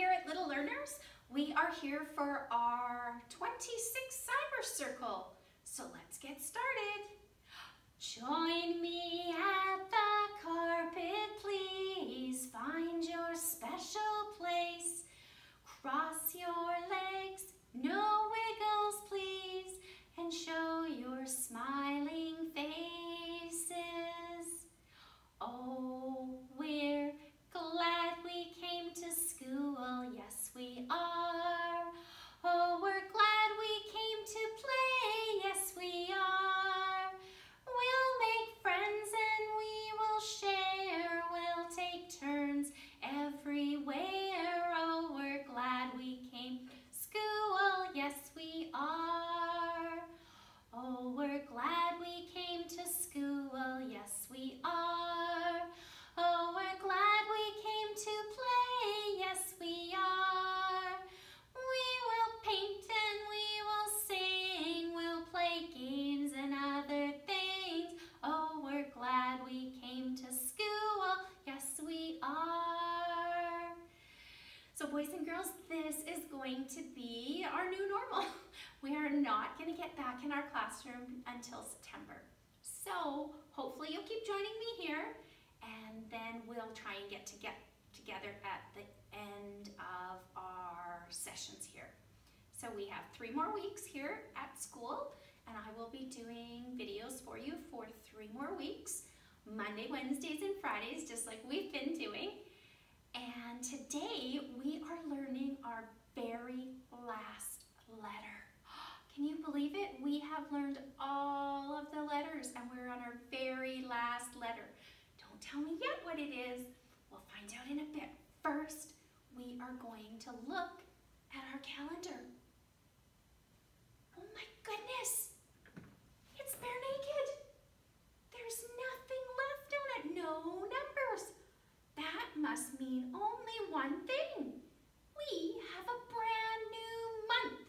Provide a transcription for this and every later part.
here at Little Learners. We are here for our 26th Cyber Circle. So let's get started. Join me at the carpet, please. Find your special place. Cross your legs, no wiggles, please. And show your smiling faces. Oh, we're glad we came to school, yes we are. Oh, we're glad we came to play, yes we are. We'll make friends and we will share, we'll take turns everywhere. Oh, we're glad we came to school, yes we are. Oh, we're glad we came to school, yes we are. Oh, we're glad we came to play, yes we are. We will paint and we will sing, we'll play games and other things. Oh, we're glad we came to school, yes we are. So boys and girls, this is going to be our new normal. We are not going to get back in our classroom until September. So hopefully you'll keep joining me here, and then we'll try and get together at the end of our sessions here. So we have 3 more weeks here at school, and I will be doing videos for you for 3 more weeks, Monday, Wednesdays, and Fridays, just like we've been doing. And today we are learning our very last letter. Can you believe it? We have learned all of the letters and we're on our very last letter. Don't tell me yet what it is. We'll find out in a bit. First, we are going to look at our calendar. Oh my goodness! It's bare naked. There's nothing left on it. No numbers. That must mean only one thing. We have a brand new month.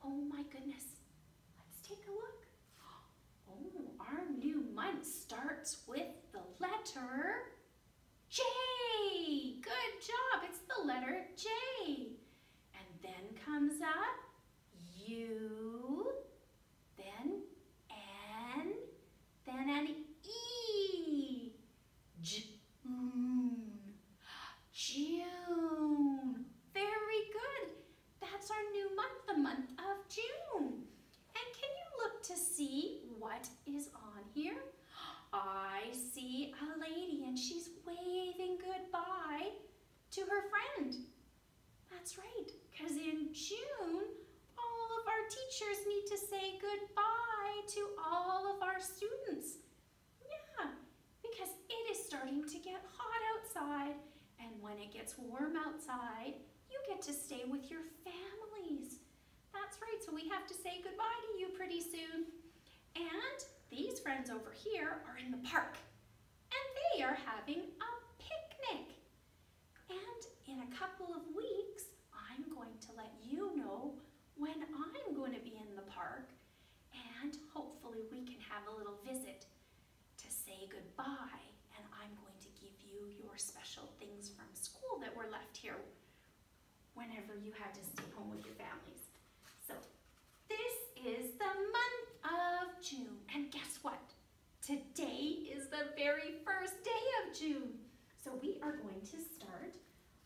Oh my goodness. Let's take a look. Oh, our new month starts with the letter J. Good job. It's the letter J. And then comes up U, then N, then an E. June. Very good. That's our new month, the month of June. And can you look to see what is on here? I see a lady and she's waving goodbye to her friend. That's right, because in June, all of our teachers need to say goodbye to all of our students. Yeah, because it is starting to get hot outside, and when it gets warm outside, you get to stay with your families. That's right, so we have to say goodbye to you pretty soon. And these friends over here are in the park, and they are having a picnic. And in a couple of weeks, I'm going to let you know when I'm going to be in the park, and hopefully we can have a little visit to say goodbye, and I'm going to give you your special things from school that were left here whenever you had to stay home with your families. So this is the month of June, and guess what? Today is the very first day of June. So we are going to start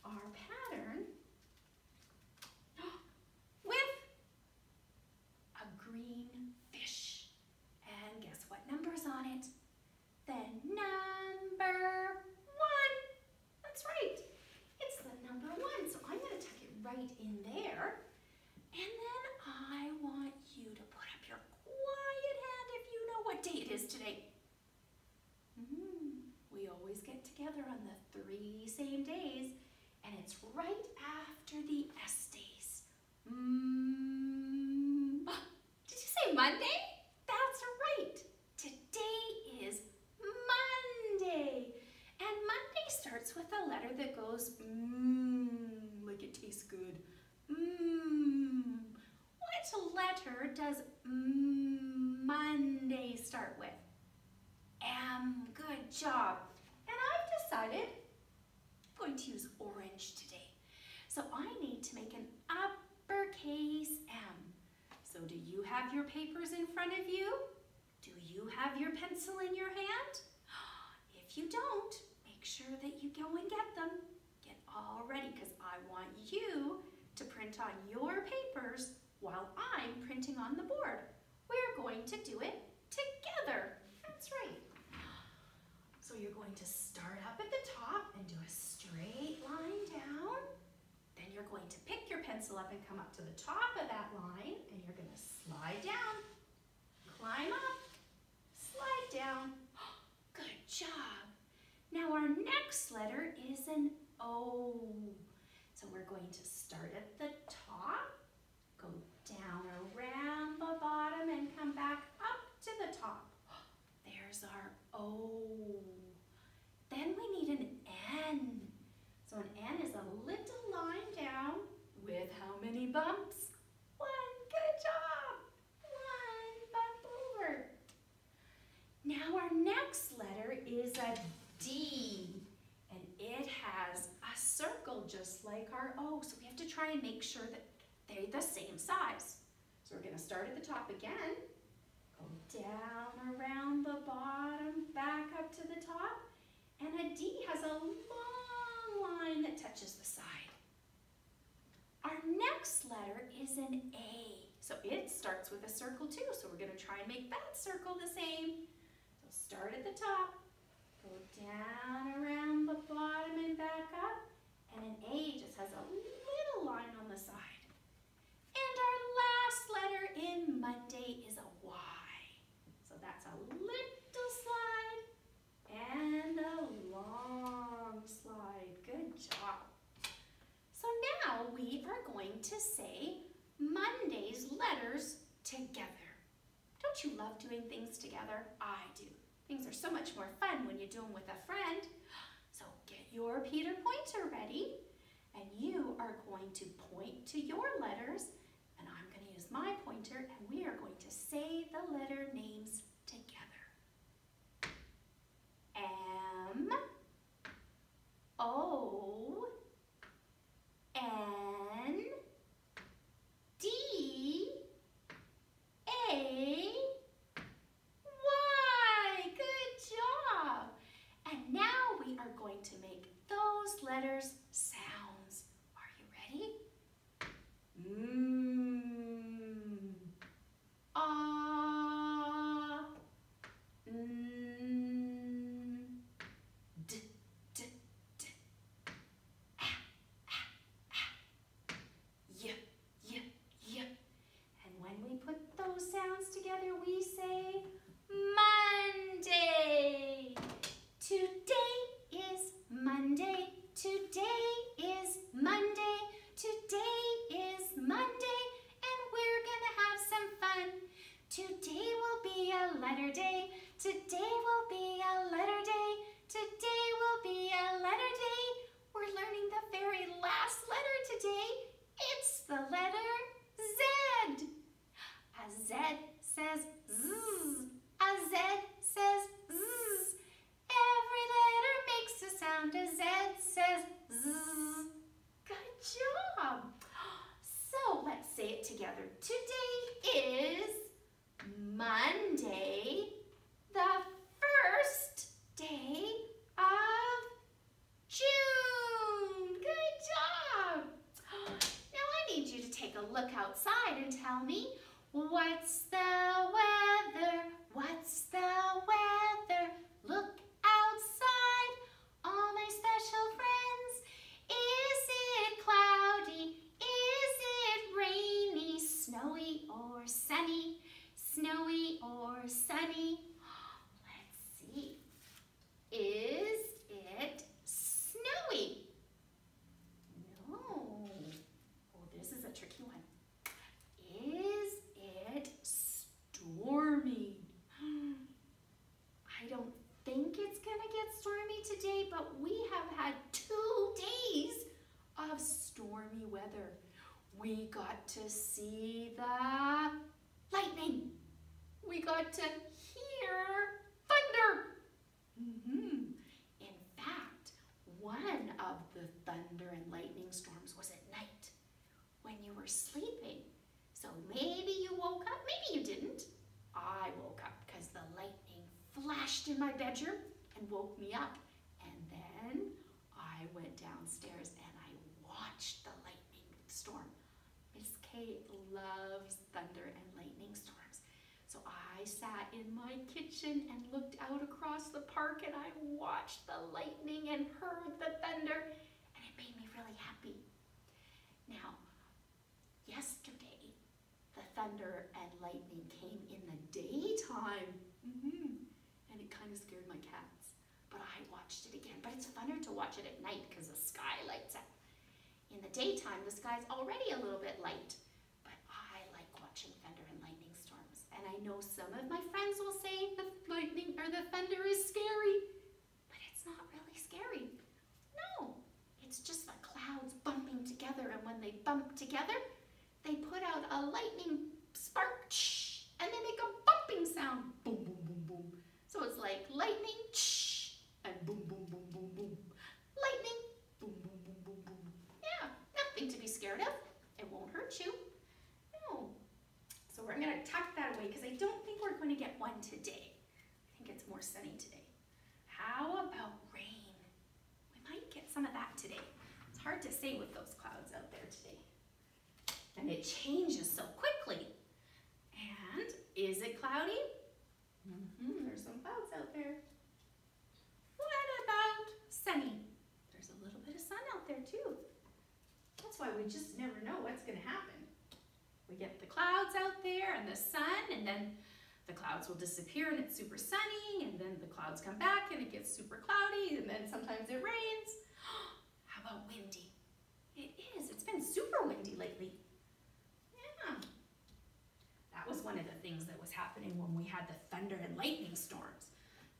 our pattern with a green fish. And guess what number's on it? The number 1. That's right. It's the number 1. So I'm going to tuck it right in there. And then I want you to put up your quiet hand if you know what day it is today. We always get together on the 3 same days, and it's right after the S days. Did you say Monday? That's right. Today is Monday. And Monday starts with a letter that goes like it tastes good. What letter does Monday start with? M. Good job. And I've decided I'm going to use orange today. So I need to make an uppercase M. So do you have your papers in front of you? Do you have your pencil in your hand? If you don't, make sure that you go and get them. Get all ready because I want you to print on your papers while I'm printing on the board. We're going to do it together. That's right. So you're going to start up at the top and do a straight line down. Then you're going to pick your pencil up and come up to the top of that line, and you're going to slide down, climb up, slide down. Good job. Now our next letter is an O. So we're going to start at the top, go down around the bottom and come back up to the top. There's our O. Then we need an N. So an N is a little line down with how many bumps? One. Good job. One bump over. Now our next letter is a D, and it has a circle just like our O. So we have to try and make sure that they're the same size. So we're going to start at the top again, go down around the bottom, back up to the top, and a D has a long line that touches the side. Our next letter is an A. So it starts with a circle too, so we're going to try and make that circle the same. So start at the top, go down around the bottom and back up, and an A just has a little line on the side. And our last letter in Monday is a Y. So that's a little slide and a long slide. Good job. So now we are going to say Monday's letters together. Don't you love doing things together? I do. Things are so much more fun when you do them with a friend. So get your Peter pointer ready, and you are going to point to your letters, and I'm going to use my pointer, and we are going to say the letter names together. M, O, N, D, A, Y. Good job. And now we are going to make those letters sounds. Are you ready? Ah, d, d, d, ah, ah, ah, y, y, y. And when we put those sounds together, we say Monday. Today is Monday. Today is Monday. Today is Monday, and we're gonna have some fun. Today will be a letter day. Today will be a letter day. Today will be a letter day. We're learning the very last letter today. It's the letter Z. A Z says zzz. A Z says zzz. Every letter makes a sound. A Z says zzz. Good job. So let's say it together. Today is Monday, the first day of June. Good job. Now I need you to take a look outside and tell me, what's the weather? What's the weather? Look outside, all my special friends. Is it cloudy? Is it rainy? Snowy or sunny? Snowy or sunny? Let's see. Is it snowy? No. Oh, this is a tricky one. Is it stormy? I don't think it's gonna get stormy today, but we have had 2 days of stormy weather. We got to see the lightning. We got to hear thunder. In fact, one of the thunder and lightning storms was at were sleeping. So maybe you woke up, maybe you didn't. I woke up because the lightning flashed in my bedroom and woke me up. And then I went downstairs and I watched the lightning storm. Miss Kay loves thunder and lightning storms. So I sat in my kitchen and looked out across the park and I watched the lightning and heard the thunder, and it made me really happy. Now, yesterday, the thunder and lightning came in the daytime, and it kind of scared my cats, but I watched it again. But it's funner to watch it at night because the sky lights up. In the daytime, the sky's already a little bit light, but I like watching thunder and lightning storms. And I know some of my friends will say the lightning or the thunder is scary, but it's not really scary. No, it's just the clouds bumping together, and when they bump together, they put out a lightning spark, and they make a bumping sound, boom, boom, boom, boom. So it's like lightning, and boom, boom, boom, boom, boom. Lightning, boom, boom, boom, boom, boom. Yeah, nothing to be scared of. It won't hurt you. No. So we're gonna tuck that away because I don't think we're going to get one today. I think it's more sunny today. How about rain? We might get some of that today. It's hard to say with those clouds out there today. And it changes so quickly. And is it cloudy? There's some clouds out there. What about sunny? There's a little bit of sun out there too. That's why we just never know what's going to happen. We get the clouds out there and the sun, and then the clouds will disappear and it's super sunny, and then the clouds come back and it gets super cloudy, and then sometimes it rains. How about windy? It is. It's been super windy lately. Yeah. That was one of the things that was happening when we had the thunder and lightning storms.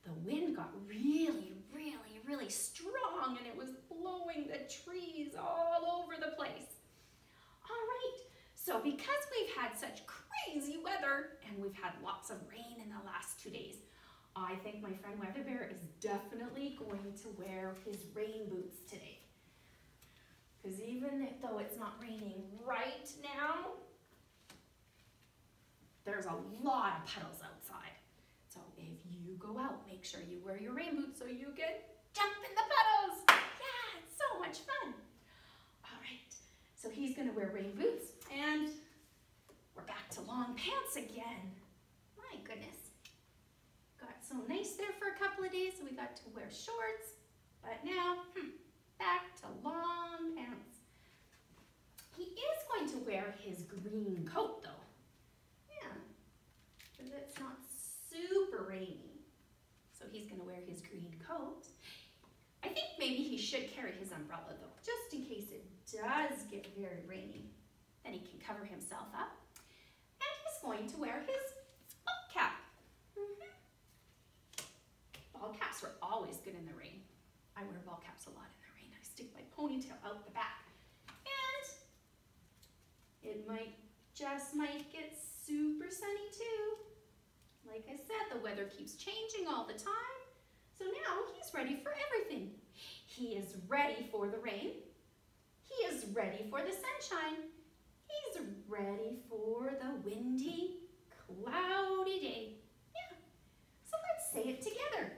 The wind got really, really, really strong, and it was blowing the trees all over the place. All right, so because we've had such crazy weather and we've had lots of rain in the last 2 days, I think my friend Weather Bear is definitely going to wear his rain boots today. Because even though it's not raining right now, there's a lot of puddles outside. So if you go out, make sure you wear your rain boots so you can jump in the puddles. Yeah, it's so much fun. All right, so he's gonna wear rain boots, and we're back to long pants again. My goodness. Got so nice there for a couple of days, so we got to wear shorts, but now, back to long pants. He is going to wear his green coat though. Yeah, because it's not super rainy. So he's gonna wear his green coat. I think maybe he should carry his umbrella though, just in case it does get very rainy. Then he can cover himself up. And he's going to wear his ball cap. Ball caps are always good in the rain. I wear ball caps a lot in the rain. I stick my ponytail out the back. And it just might get super sunny too. Like I said, the weather keeps changing all the time. So now he's ready for everything. He is ready for the rain. He is ready for the sunshine. He's ready for the windy, cloudy day. Yeah, so let's say it together.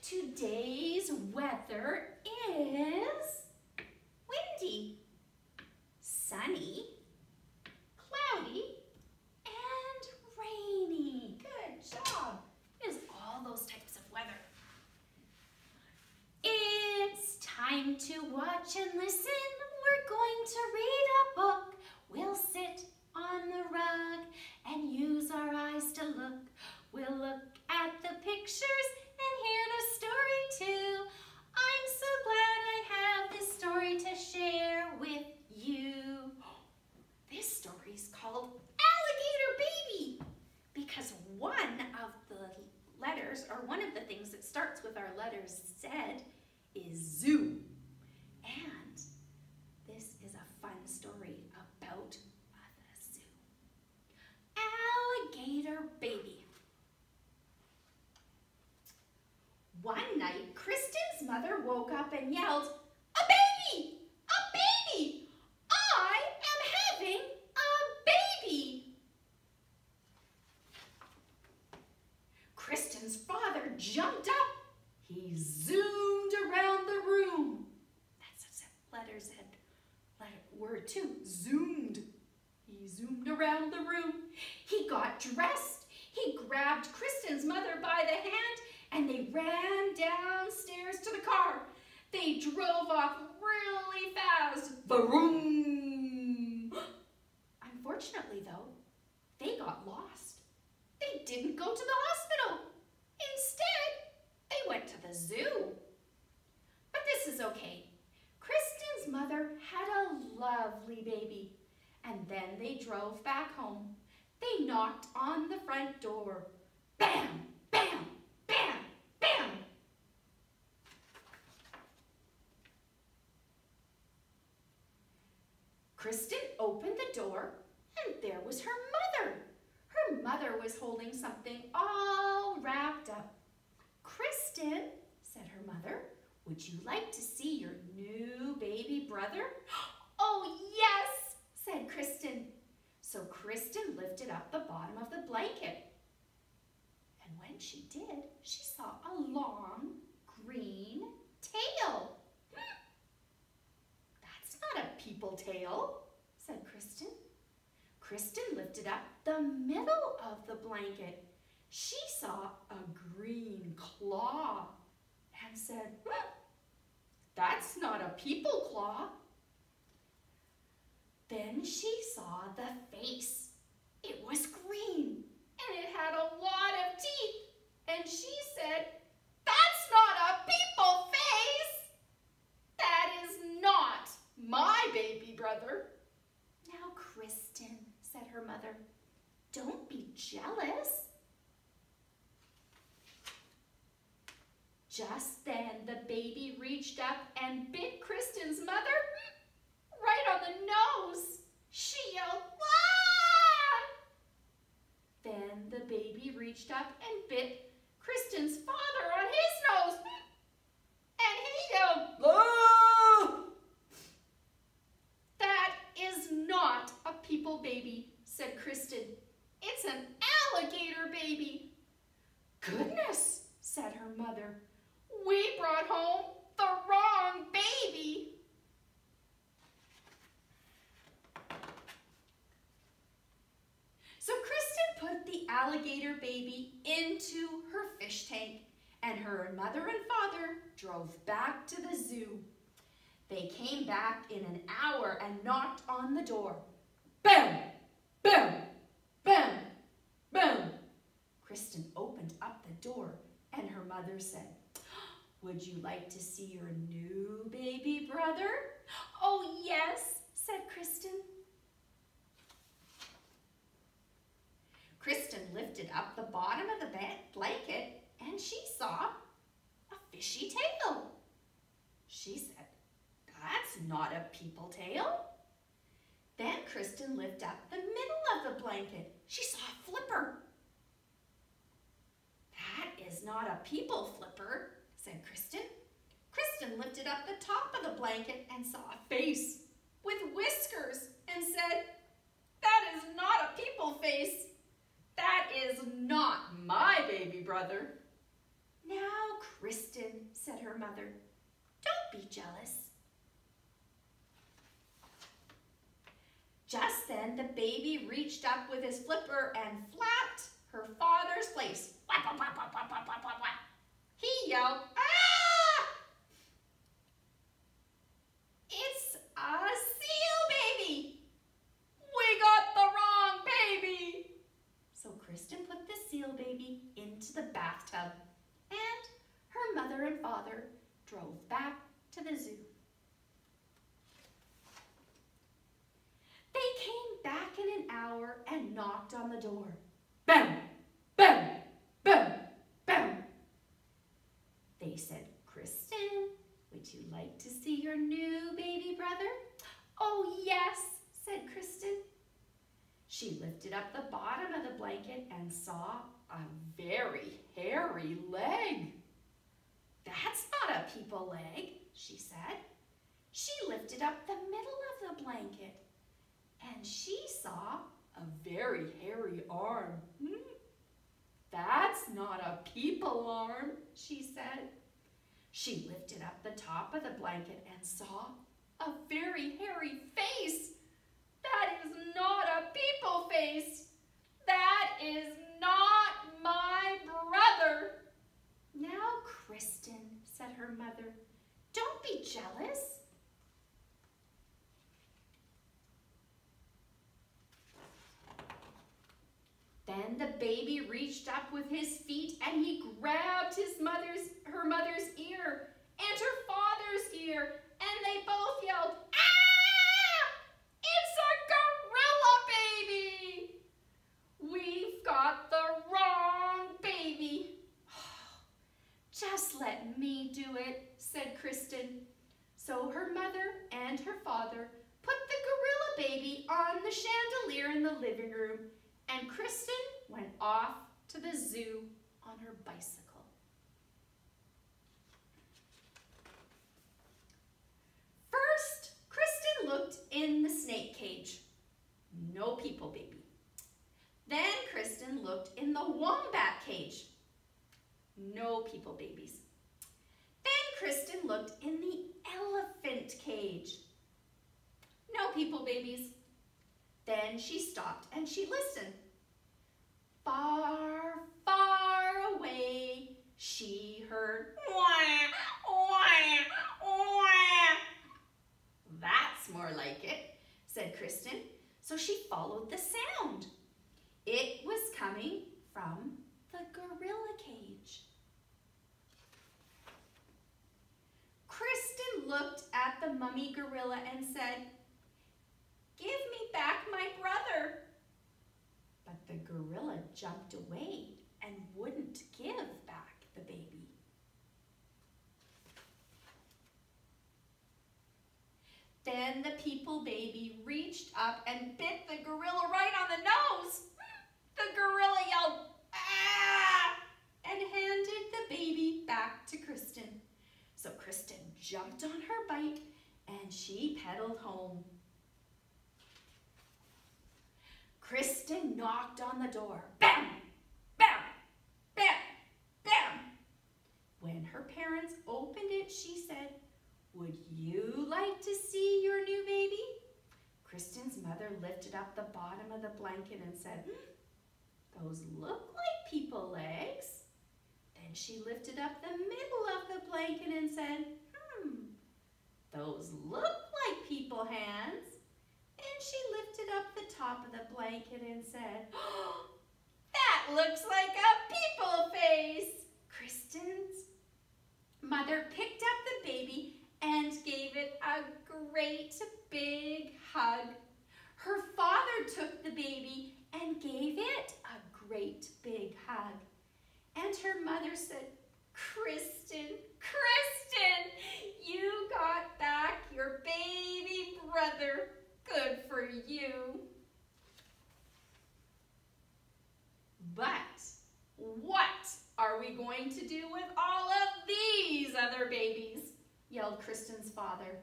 Today's weather is windy, sunny, cloudy, and rainy. Good job. It is all those types of weather. It's time to watch and listen. We're going to read a book. We'll sit on the rug and use our eyes to look. We'll look at the pictures and hear the story too. I'm so glad I have this story to share with you. This story is called Alligator Baby because one of the letters, or one of the things that starts with our letters Z, is zoo. And this is a fun story about the zoo. Alligator Baby. One night, Kristen's mother woke up and yelled, "A baby! A baby! I am having Kristen's father jumped up. He zoomed around the room. That's a letter Z. Word too, zoomed. He zoomed around the room. He got dressed. He grabbed Kristen's mother by the hand and they ran downstairs to the car. They drove off really fast. Vroom! Unfortunately, though, they got lost. They didn't go to the hospital. Instead, they went to the zoo. But this is okay. Kristen's mother had a lovely baby, and then they drove back home. They knocked on the front door. Bam! Bam! Bam! Bam! Kristen opened the door, and there was her mother. Her mother was holding something all wrapped up. Kristen, said her mother, would you like to see your new baby brother? Oh, yes, said Kristen. So Kristen lifted up the bottom of the blanket. And when she did, she saw a long green tail. That's not a people tail, said Kristen. Kristen lifted up the middle of the blanket. She saw a green claw and said, that's not a people claw. Then she saw the face. It was green and it had a lot of teeth. And she said, that's not a people face. That is not my baby brother. Now, Kristen, said her mother, don't be jealous. Just then, the baby reached up and bit Kristen's mother right on the nose. She yelled, "Ah!" Then the baby reached up and bit Kristen's father on his nose. And he yelled, "Ah!" That is not a people baby, said Kristen. It's an alligator baby. Goodness, said her mother. We brought home the wrong baby. So Kristen put the alligator baby into her fish tank, and her mother and father drove back to the zoo. They came back in an hour and knocked on the door. Bam! Bam! Bam! Bam! Kristen opened up the door, and her mother said, would you like to see your new baby brother? Oh, yes, said Kristen. Kristen lifted up the bottom of the blanket and she saw a fishy tail. She said, that's not a people tail. Then Kristen lifted up the middle of the blanket. She saw a flipper. That is not a people flipper, said Kristen. Kristen lifted up the top of the blanket and saw a face with whiskers and said, that is not a people face. That is not my baby brother. Now, Kristen, said her mother, don't be jealous. Just then, the baby reached up with his flipper and flapped her father's face. Whap, whap, whap, whap, whap, whap, whap, whap. He yelled, ah! It's a seal baby. We got the wrong baby. So Kristen put the seal baby into the bathtub, and her mother and father drove back to the zoo. They came back in an hour and knocked on the door. Bam! Bam! Bam! Bam! They said, Kristen, would you like to see your new baby brother? Oh, yes, said Kristen. She lifted up the bottom of the blanket and saw a very hairy leg. That's not a people leg, she said. She lifted up the middle of the blanket and she saw a very hairy arm. That's not a peep alarm," she said. She lifted up the top of the blanket and saw a very hairy face. "That is not a people face. That is not my brother." "Now, Kristen," said her mother, "don't be jealous." Then the baby reached up with his feet and he grabbed her mother's ear and her father's ear, and they both yelled, "Ah! It's a gorilla baby! We've got the wrong baby." "Just let me do it," said Kristen. So her mother and her father put the gorilla baby on the chandelier in the living room, and Kristen went off to the zoo on her bicycle. First, Kristen looked in the snake cage. No people baby. Then Kristen looked in the wombat cage. No people babies. Then Kristen looked in the elephant cage. No people babies. Then she stopped and she listened. Far, far away, she heard, "Wah, wah, wah." "That's more like it," said Kristen. So she followed the sound. It was coming from the gorilla cage. Kristen looked at the mummy gorilla and said, "Give me back my brother." But the gorilla jumped away and wouldn't give back the baby. Then the people baby reached up and bit the gorilla right on the nose. The gorilla yelled, "Ah!" and handed the baby back to Kristen. So Kristen jumped on her bike and she pedaled home. Kristen knocked on the door. Bam! Bam! Bam! Bam! When her parents opened it, she said, "Would you like to see your new baby?" Kristen's mother lifted up the bottom of the blanket and said, "Those look like people legs." Then she lifted up the middle of the blanket and said, "Those look like people hands." And she lifted up the top of the blanket and said, "That looks like a people face." Kristen's mother picked up the baby and gave it a great big hug. Her father took the baby and gave it a great big hug. And her mother said, "Kristen, Kristen, you got back your baby brother. Good for you." But what are we going to do with all of these other babies? Yelled Kristen's father.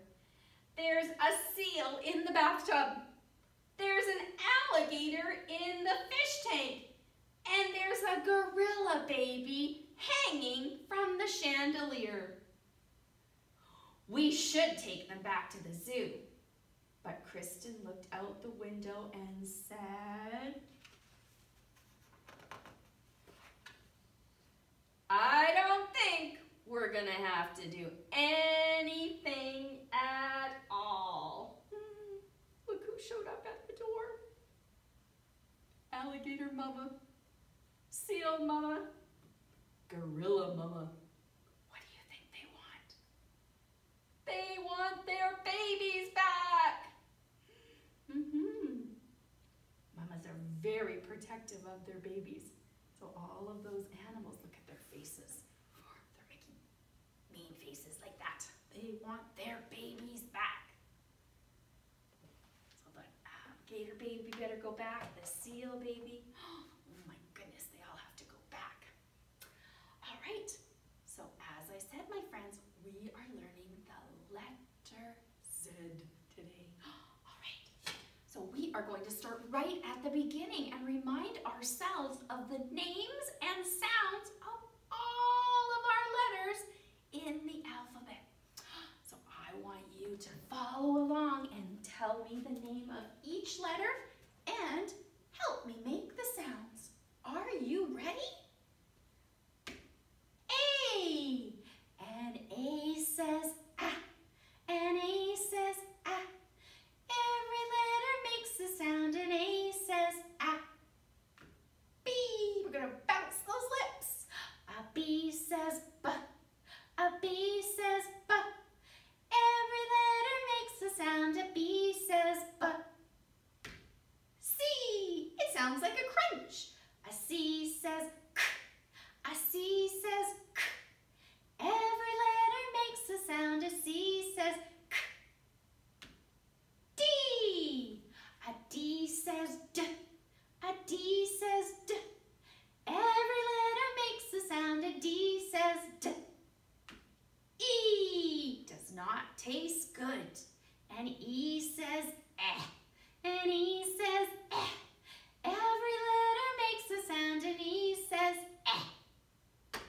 "There's a seal in the bathtub. There's an alligator in the fish tank. And there's a gorilla baby hanging from the chandelier. We should take them back to the zoo." But Kristen looked out the window and said, "I don't think we're gonna have to do anything at all." Look who showed up at the door. Alligator Mama, Seal Mama, Gorilla Mama. What do you think they want? They want their babies back. Mamas are very protective of their babies. So all of those animals, look at their faces. They're making mean faces like that. They want their babies back. So the alligator baby better go back. The seal baby. Oh my goodness, they all have to go back. All right. So as I said, my friends, we are learning the letter Z today. All right. So we are going to start right at the beginning and remind ourselves of the names and sounds tell me the name of each letter and help me make the sounds. Are you ready? A. An A says ah. An A says ah. Every letter makes a sound. An A says ah. B. We're going to bounce those lips. A B says B. A B says B. Every letter makes a sound. A B says B. C. It sounds like a crunch. A C says K. A C says K. Every letter makes a sound. A C says K. D. A D says D. A D says D. Every letter makes a sound. A D says D. E. Does not taste good. An E says eh. An E says eh. Every letter makes a sound. An E says eh. F.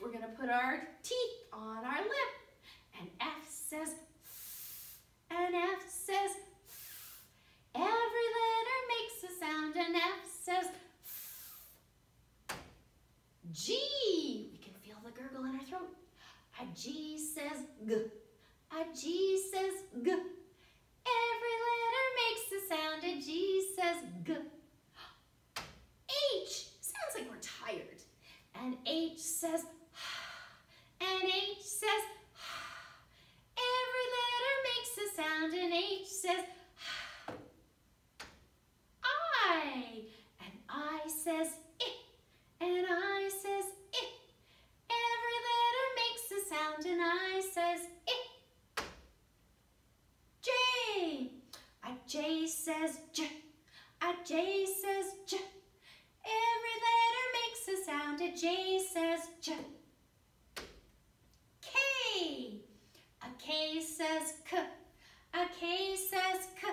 We're going to put our teeth on our lip. And F says F. And F says F. Every letter makes a sound. And F says F. G. We can feel the gurgle in our throat. A G says G. A G says G. Every letter makes a sound. A G says G. H. Sounds like we're tired. And H says and H says every letter makes a sound. And H says I. And I says I. And I says I. Every letter makes a sound. And I says I. J. A J says J. A J says J. Every letter makes a sound. A J says J. K. A K says K. A K says K.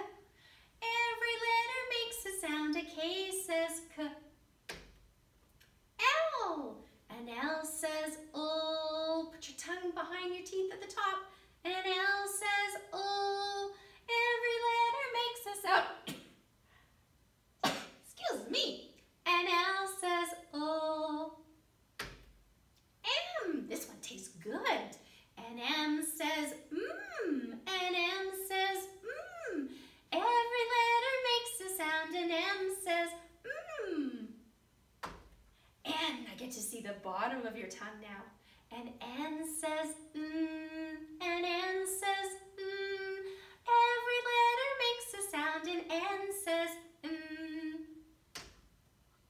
Every letter makes a sound. A K says K. L. An L says O. Put your tongue behind your teeth at the top. An L says O. Every letter makes a sound. Excuse me. An L says O. M. This one tastes good. An M says mmm. An M says mmm. Every letter makes a sound. An M says mmm. N. I get to see the bottom of your tongue now. An N says mmm. An N says mmm. Every letter makes a sound. An N says mmm.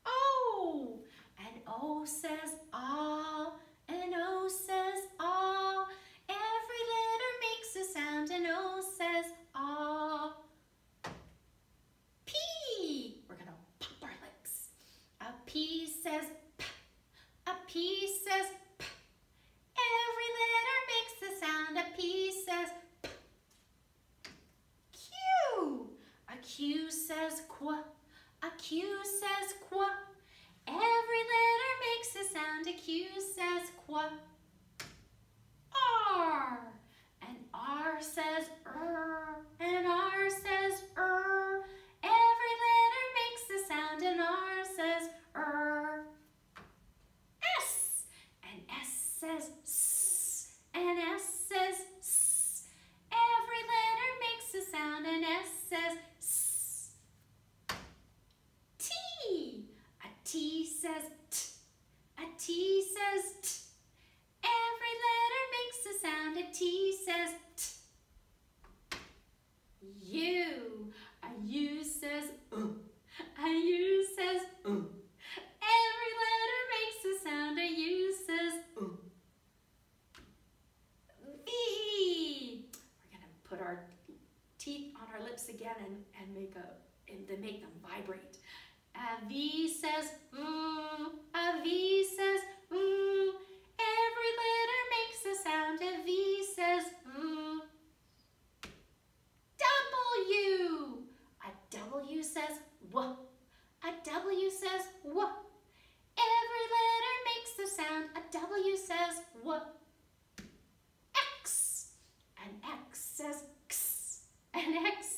O. An O says ah. An O says ah. Every letter makes a sound. An O says ah. P. We're going to pop our lips. A P says P. A P says P. Every letter makes a sound. A P says P. Q. A Q says Qu. A Q says Qu. Every letter makes a sound. A Q says Qu. R. An R says An R says Every letter makes a sound. An R says S. An S says S. An S says S. Every letter makes a sound. An S says S. T. A T says T. A T says T. Every letter makes a sound. A T says T. U. A U says A U says Every letter makes a sound. A U says V. We're going to put our teeth on our lips again and make them vibrate. A V says A V says Every letter makes a sound. A V says W. A W says W. A W says W. Every letter makes a sound. A W says W. X. An X says X. An X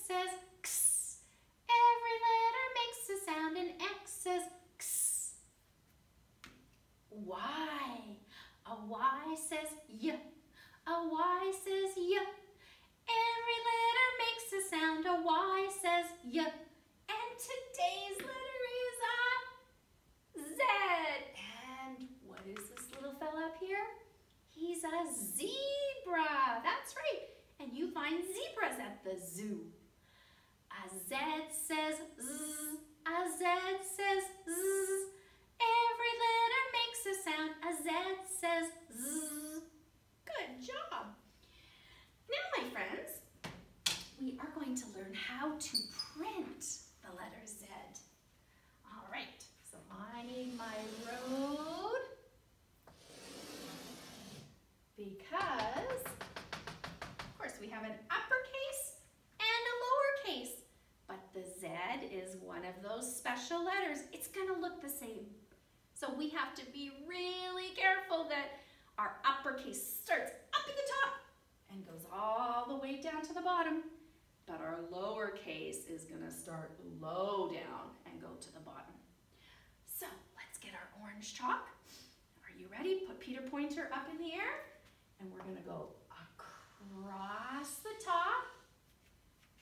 Y. A Y says Y. A Y says Y. Every letter makes a sound. A Y says Y. And today's letter is a Z. And what is this little fella up here? He's a zebra. That's right. And you find zebras at the zoo. A Z says Z. A Z says Z. Every letter makes a sound. A Z says Z. Good job. Now, my friends, we are going to learn how to print the letter Z. All right, so I need my road because, of course, we have an uppercase and a lowercase, but the Z is one of those special letters. It's going to look the same. So we have to be really careful that our uppercase starts up at the top and goes all the way down to the bottom, but our lowercase is going to start low down and go to the bottom. So let's get our orange chalk. Are you ready? Put Peter Pointer up in the air, and we're going to go across the top,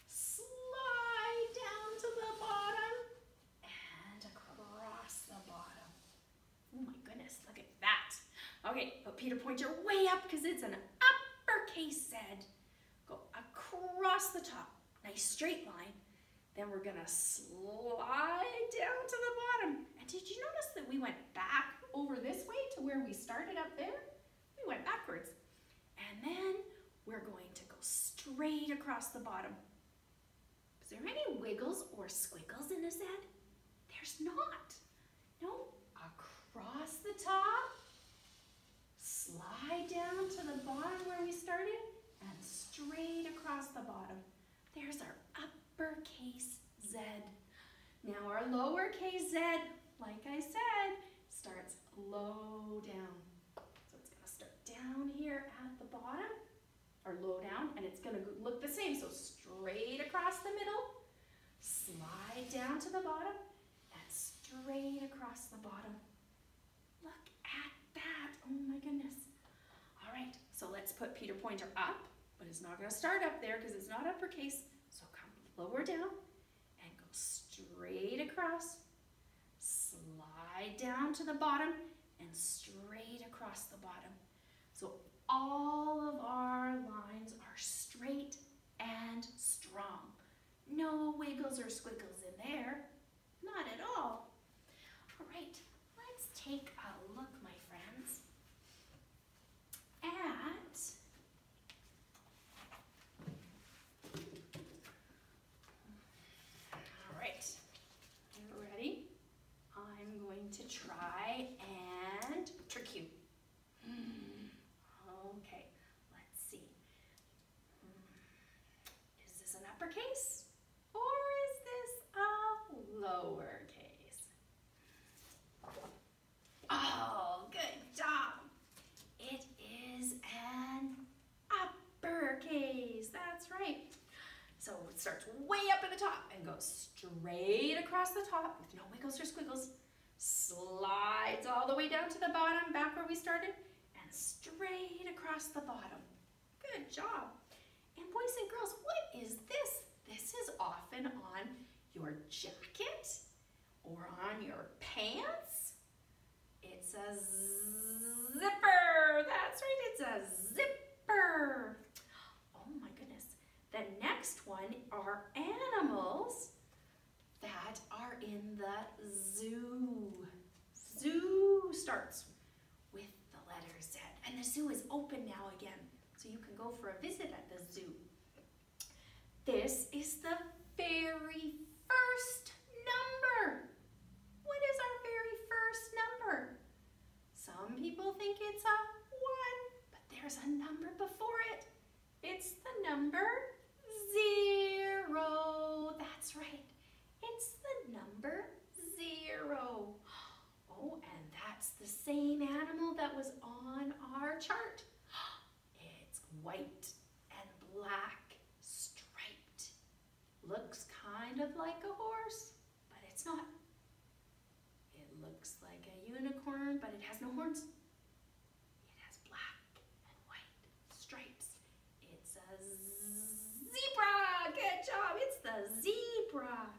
slide down to the bottom, and across the bottom. Oh my goodness, look at that. Okay, put Peter Pointer way up because it's an uppercase Z. Go across the top, nice straight line. Then we're gonna slide down to the bottom. And did you notice that we went back over this way to where we started up there? We went backwards. And then we're going to go straight across the bottom. Is there any wiggles or squiggles in a Z? There's not. No, across the top, slide down to the bottom where we started, and straight across the bottom. There's our uppercase Z. Now our lowercase Z, like I said, starts low down. So it's going to start down here at the bottom, or low down, and it's going to look the same. So straight across the middle, slide down to the bottom, and straight across the bottom. Look at that. Oh my goodness. All right, so let's put Peter Pointer up, but it's not going to start up there because it's not uppercase. So come lower down and go straight across, slide down to the bottom, and straight across the bottom. So all of our lines are straight and strong. No wiggles or squiggles in there. Not at all. All right, let's take a look, my friends, at all right, you ready? I'm going to try and trick you. Okay, let's see. Is this an uppercase or is this a lowercase? Oh, good job. It is an uppercase. That's right. So it starts way up at the top and goes straight across the top with no wiggles or squiggles. Slides all the way down to the bottom, back where we started, and straight across the bottom. Good job. And boys and girls, what is this? This is often on your jacket or on your pants. It's a zipper. That's right, it's a zipper. Oh my goodness. The next one are animals that are in the zoo. Zoo starts with the letter Z. And the zoo is open now again, so you can go for a visit at the zoo. This is the very first number. What is our very first number? Some people think it's a 1, but there's a number before it. It's the number 0. That's right. It's the number 0. Oh, and that's the same animal that was on our chart. It's white and black striped. Looks kind of like a horse, but it's not. It looks like a unicorn, but it has no horns. It has black and white stripes. It's a zebra. Good job. It's the zebra.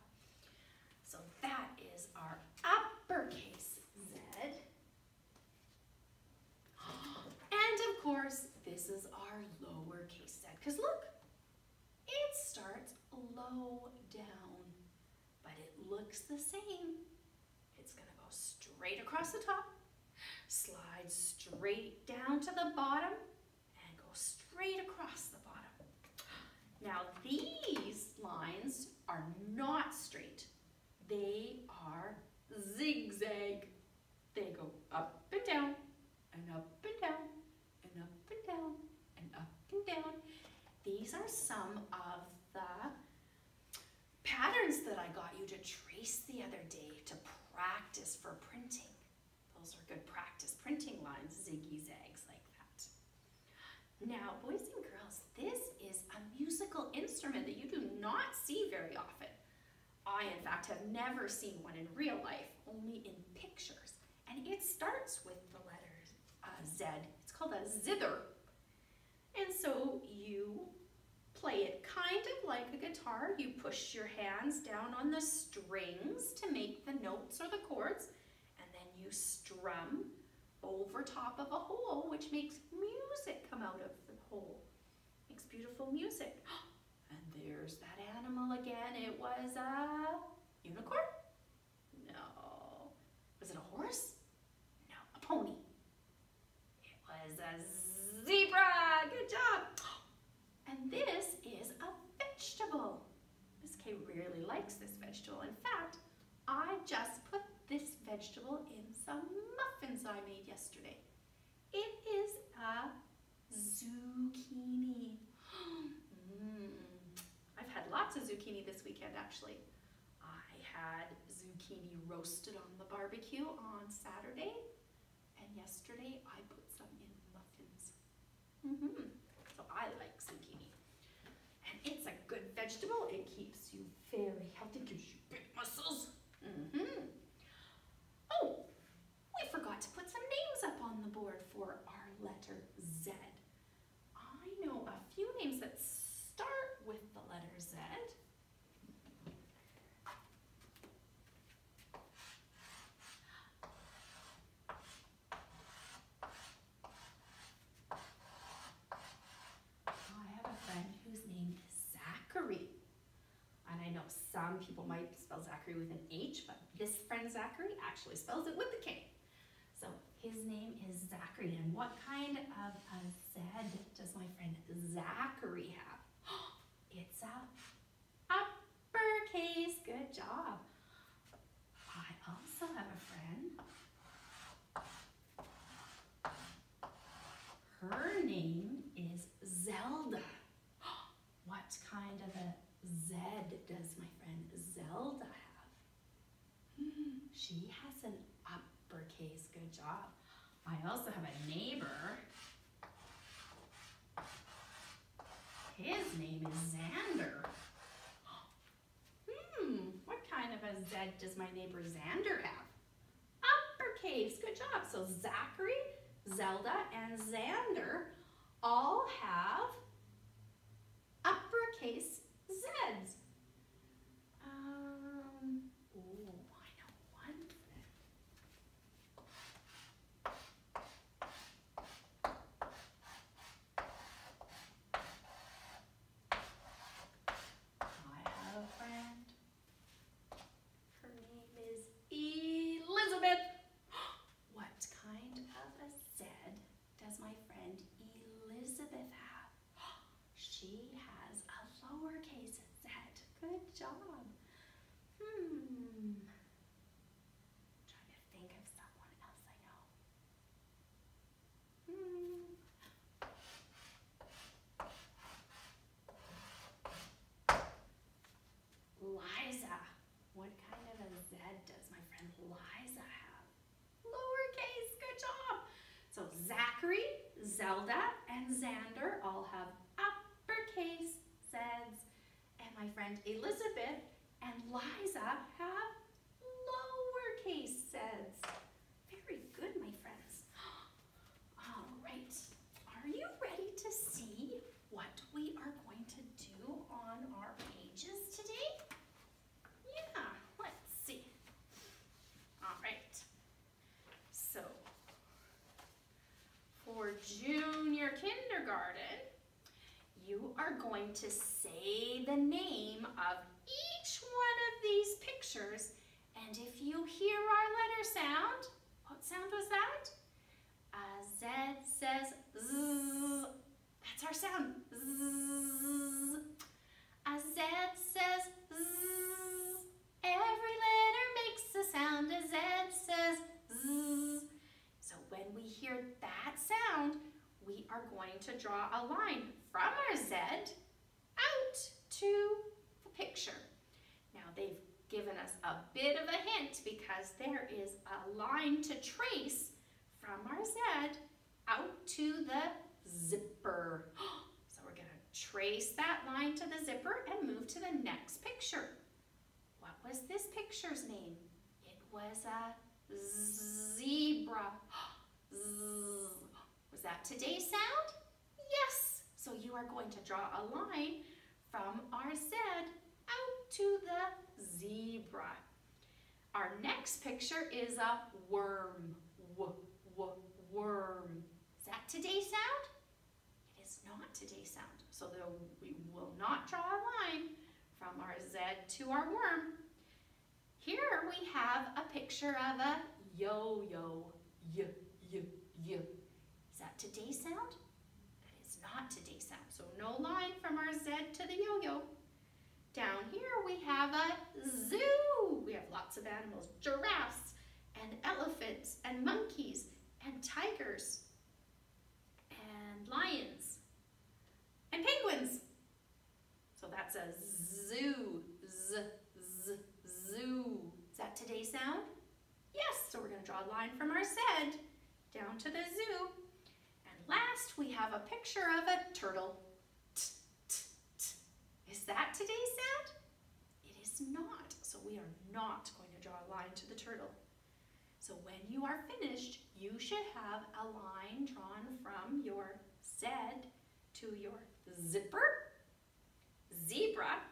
So that is our uppercase Z. And of course, this is our lowercase Z. Because look, it starts low down, but it looks the same. It's going to go straight across the top, slide straight down to the bottom, and go straight across the bottom. Now these lines are not straight. They are zigzag. They go up and down, and up and down, and up and down, and up and down. These are some of the patterns that I got you to trace the other day to practice for printing. Those are good practice printing lines, ziggy zags like that. Now, boys and girls, this is a musical instrument that you do not see very often. I, in fact, have never seen one in real life, only in pictures. And it starts with the letter Z. It's called a zither. And so you play it kind of like a guitar. You push your hands down on the strings to make the notes or the chords, and then you strum over top of a hole, which makes music come out of the hole. Makes beautiful music. And there's that animal again. It was a unicorn? No. Was it a horse? No, a pony. It was a zebra. Good job. And this is a vegetable. Miss Kay really likes this vegetable. In fact, I just put this vegetable in some muffins I made yesterday. It is a zucchini. I've had lots of zucchini this weekend, actually. I had zucchini roasted on the barbecue on Saturday, and yesterday I put some in muffins. So I like zucchini. And it's a good vegetable. It keeps you very healthy, gives you big muscles. Oh, we forgot to put some names up on the board for our letter Z. I know a few names that start with the letter Z. I have a friend whose name is Zachary. And I know some people might spell Zachary with an H, but this friend Zachary actually spells it with a K. So his name is Zachary. And what kind of a Z does my friend Zachary have? It's a uppercase. Good job. I also have a friend. Her name is Zelda. What kind of a Z does my friend Zelda have? She has an uppercase. Good job. I also have a neighbor. His name is Xander. What kind of a Z does my neighbor Xander have? Uppercase. Good job. So Zachary, Zelda, and Xander all have uppercase Zs. Oh, I know one friend. I have a friend. Her name is Elizabeth. What kind of a Z does my friend Elizabeth have? She has a lowercase Z. Good job. Trying to think of someone else I know. Liza. What kind of a Z does my friend Liza have? Lowercase. Good job. So Zachary, Zelda, and Xander all have uppercase Zs. And my friend Elizabeth and Liza have lowercase Zs. Very junior kindergarten, you are going to say the name of each one of these pictures, and if you hear our letter sound, what sound was that? A Z says Z. That's our sound. Z. A Z says Z. Every letter makes a sound. A Z says Z. So when we hear that sound, we are going to draw a line from our Z out to the picture. Now they've given us a bit of a hint because there is a line to trace from our Z out to the zipper. So we're going to trace that line to the zipper and move to the next picture. What was this picture's name? It was a zebra. Was that today's sound? Yes. So you are going to draw a line from our Z out to the zebra. Our next picture is a worm. Worm. Is that today's sound? It is not today's sound. So we will not draw a line from our Z to our worm. Here we have a picture of a yo-yo. Is that today's sound? That is not today's sound. So no line from our Z to the yo-yo. Down here we have a zoo. We have lots of animals, giraffes and elephants and monkeys and tigers and lions and penguins. So that's a zoo. Zoo. Is that today's sound? Yes. So we're going to draw a line from our Z down to the zoo. And last we have a picture of a turtle. Is that today's sound? It is not. So we are not going to draw a line to the turtle. So when you are finished, you should have a line drawn from your Z to your zipper, zebra,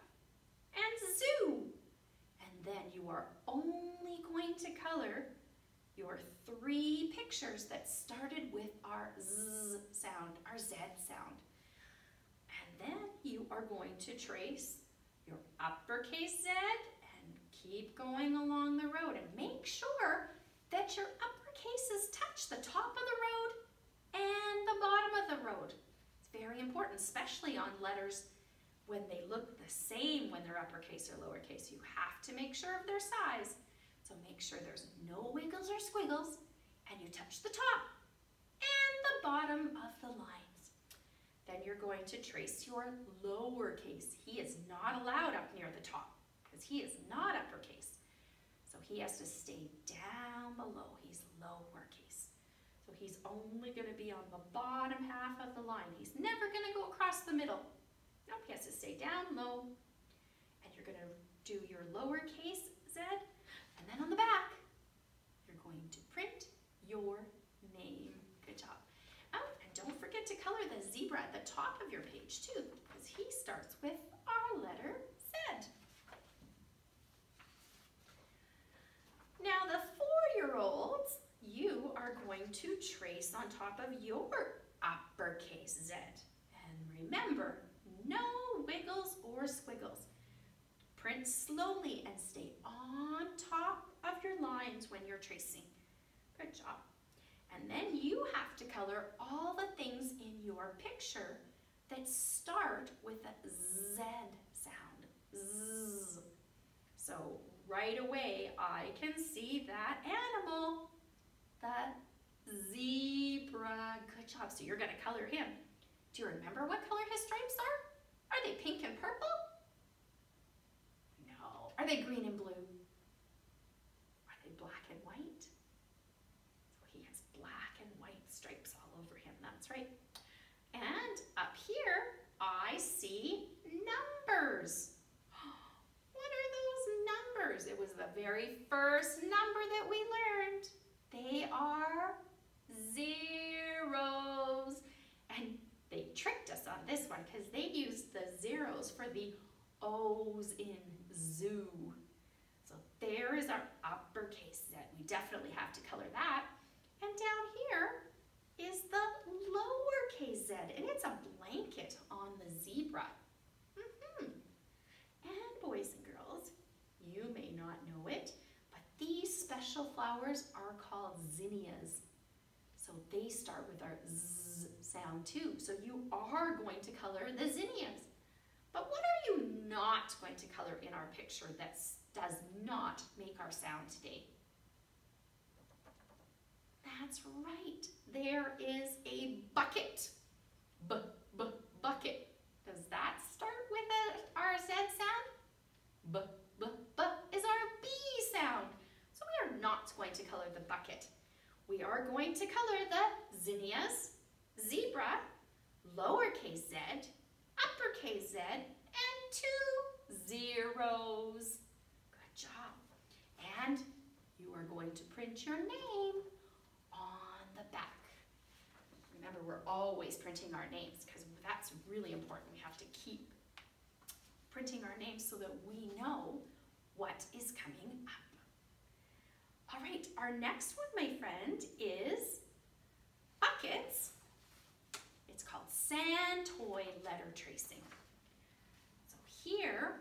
and zoo. And then you are only going to color your 3 pictures that started with our Z sound, our Z sound. And then you are going to trace your uppercase Z and keep going along the road and make sure that your uppercases touch the top of the road and the bottom of the road. It's very important, especially on letters when they look the same when they're uppercase or lowercase. You have to make sure of their size. So make sure there's no wiggles or squiggles, and you touch the top and the bottom of the lines. Then you're going to trace your lowercase. He is not allowed up near the top because he is not uppercase. So he has to stay down below. He's lowercase. So he's only going to be on the bottom half of the line. He's never going to go across the middle. Nope, he has to stay down low. And you're going to do your lowercase Z. And then on the back, you're going to print your name. Good job. Oh, and don't forget to color the zebra at the top of your page too, because he starts with our letter Z. Now the 4-year-olds, you are going to trace on top of your uppercase Z. And remember, no wiggles or squiggles. Print slowly and stay on top of your lines when you're tracing. Good job. And then you have to color all the things in your picture that start with a Z sound. Z. So right away, I can see that animal, the zebra. Good job. So you're going to color him. Do you remember what color his stripes are? Are they pink and purple? No. Are they green and blue? Are they black and white? So he has black and white stripes all over him. That's right. And up here, I see numbers. What are those numbers? It was the very first number that we learned. They are zeros. And they tricked us on this one because they used the zeros for the O's in zoo. So there is our uppercase Z. We definitely have to color that. And down here is the Z, and it's a blanket on the zebra. And boys and girls, you may not know it, but these special flowers are called zinnias. So they start with our Z sound too. So you are going to color the zinnias. But what are you not going to color in our picture that does not make our sound today? That's right. There is a bucket. Bucket. Does that start with our Z sound? Is our B sound. So we are not going to color the bucket. We are going to color the zinnias, zebra, lowercase z, uppercase Z, and 2 zeros. Good job. And you are going to print your name on the back. Remember, we're always printing our names because that's really important. We have to keep printing our names so that we know what is coming up. All right, our next one, my friend, is buckets. It's called sand toy letter tracing. So here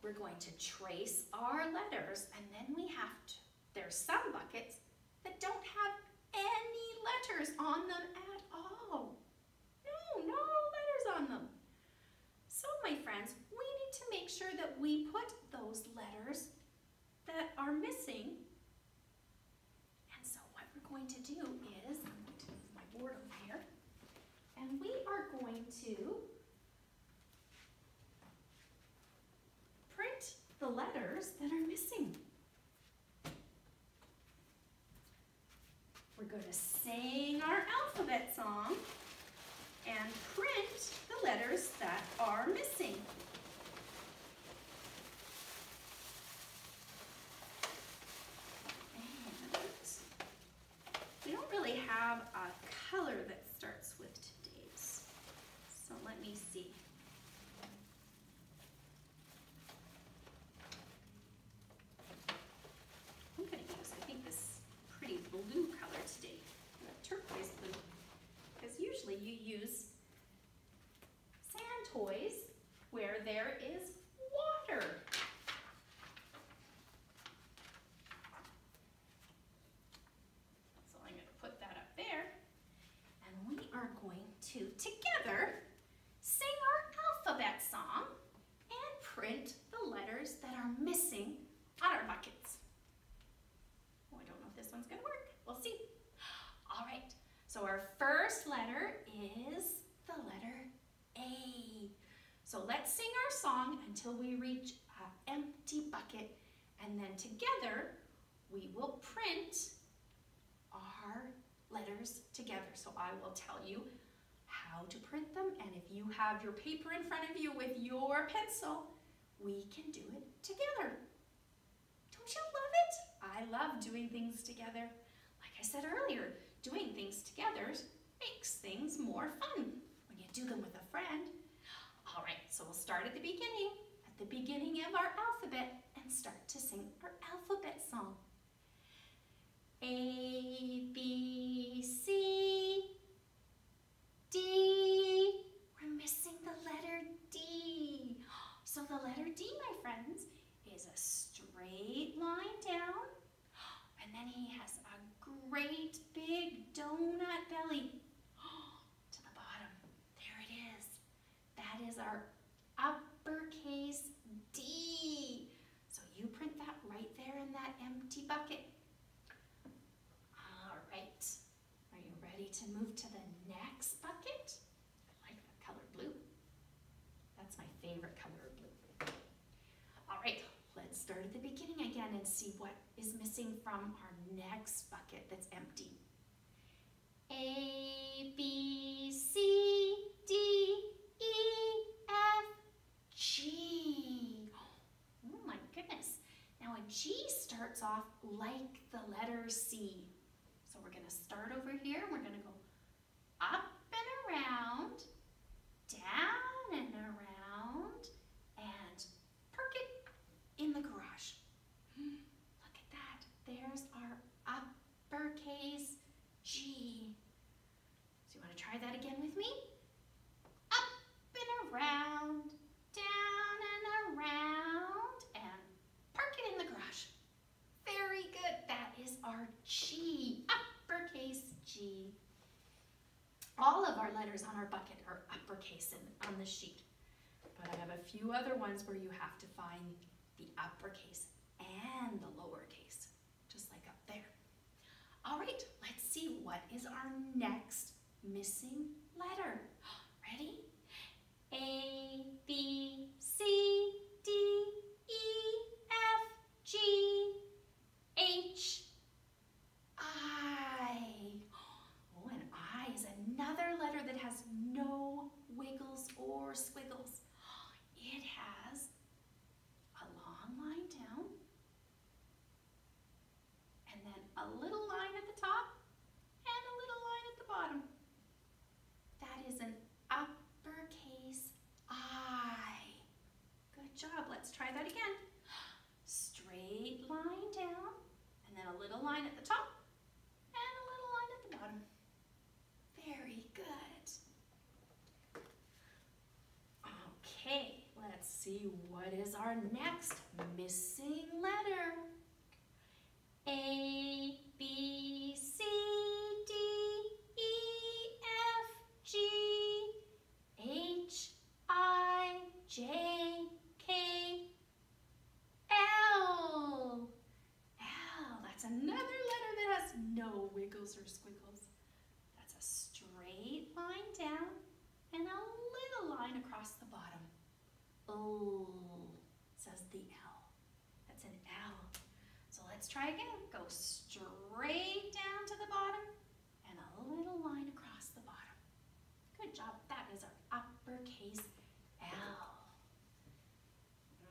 we're going to trace our letters, and then there's some buckets that don't have any letters on them at all. No letters on them. So my friends, we need to make sure that we put those letters that are missing. And so what we're going to do is, I'm going to move my board over here, and we are going to print the letters that are missing. We're going to sing our alphabet song and print the letters that are missing. And we don't really have a color that starts with today's, so let me see. I'm going to use, I think, this pretty blue color today, the turquoise blue, because usually you use sand toys where there is water. So I'm going to put that up there, and we are going to together sing our alphabet song and print the letters that are missing on our buckets. Oh, I don't know if this one's going to work. We'll see. All right, so our first letter is the letter A. So let's sing our song until we reach an empty bucket, and then together we will print our letters together. So I will tell you how to print them, and if you have your paper in front of you with your pencil, we can do it together. Don't you love it? I love doing things together. Like I said earlier, doing things together makes things more fun when you do them with a friend. All right, so we'll start at the beginning of our alphabet, and start to sing our alphabet song. A, B, C, D. We're missing the letter D. So the letter D, my friends, is a straight line down, and then he has a great big donut belly to the bottom. There it is. That is our uppercase D. So you print that right there in that empty bucket. All right. Are you ready to move to the next bucket? I like the color blue. That's my favorite color of blue. All right, let's start at the beginning again and see what is missing from our next bucket that's empty. A, B, C, D, E, F, G. Oh my goodness. Now a G starts off like the letter C. So we're going to start over here. We're going to go up and around, down and around, and park it in the garage. Look at that. There's our uppercase G. our G, uppercase G. All of our letters on our bucket are uppercase on the sheet. But I have a few other ones where you have to find the uppercase and the lowercase, just like up there. All right, let's see what is our next missing letter. Ready? A, B, C, D, E, F, G, H, I. Oh, and I is another letter that has no wiggles or squiggles. It has a long line down, and then a little line at the top, and a little line at the bottom. That is an uppercase I. Good job. Let's try that again. Straight line down, and then a little line at the top, and a little line at the bottom. Very good. Okay, let's see what is our next missing letter. A, B, C, D, E, F, G, H, I, J, K, L. L, that's another letter that has no wiggles or squiggles. That's a straight line down and a little line across the bottom. Oh, says the L. That's an L. So let's try again. Go straight down to the bottom and a little line across the bottom. Good job. That is our uppercase L.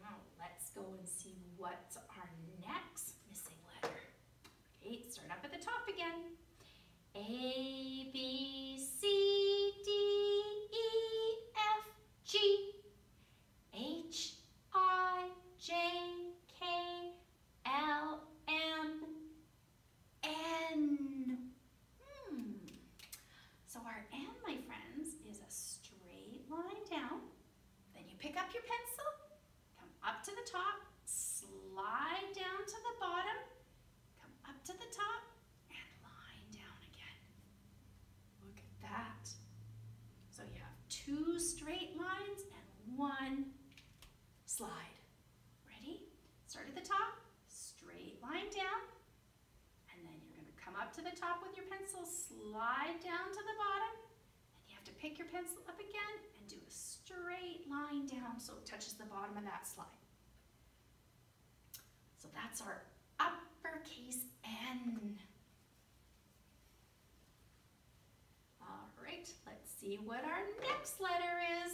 Now let's go and see what's our next missing letter. Okay, start up at the top again. A, B, C, D, E, F, G, H, I, J, K, L, M, N. So our N, my friends, is a straight line down. Then you pick up your pencil, come up to the top, slide down to the bottom, come up to the top, and line down again. Look at that. So you have two straight lines and one slide. Ready? Start at the top, straight line down, and then you're going to come up to the top with your pencil, slide down to the bottom, and you have to pick your pencil up again and do a straight line down so it touches the bottom of that slide. So that's our uppercase N. All right, let's see what our next letter is.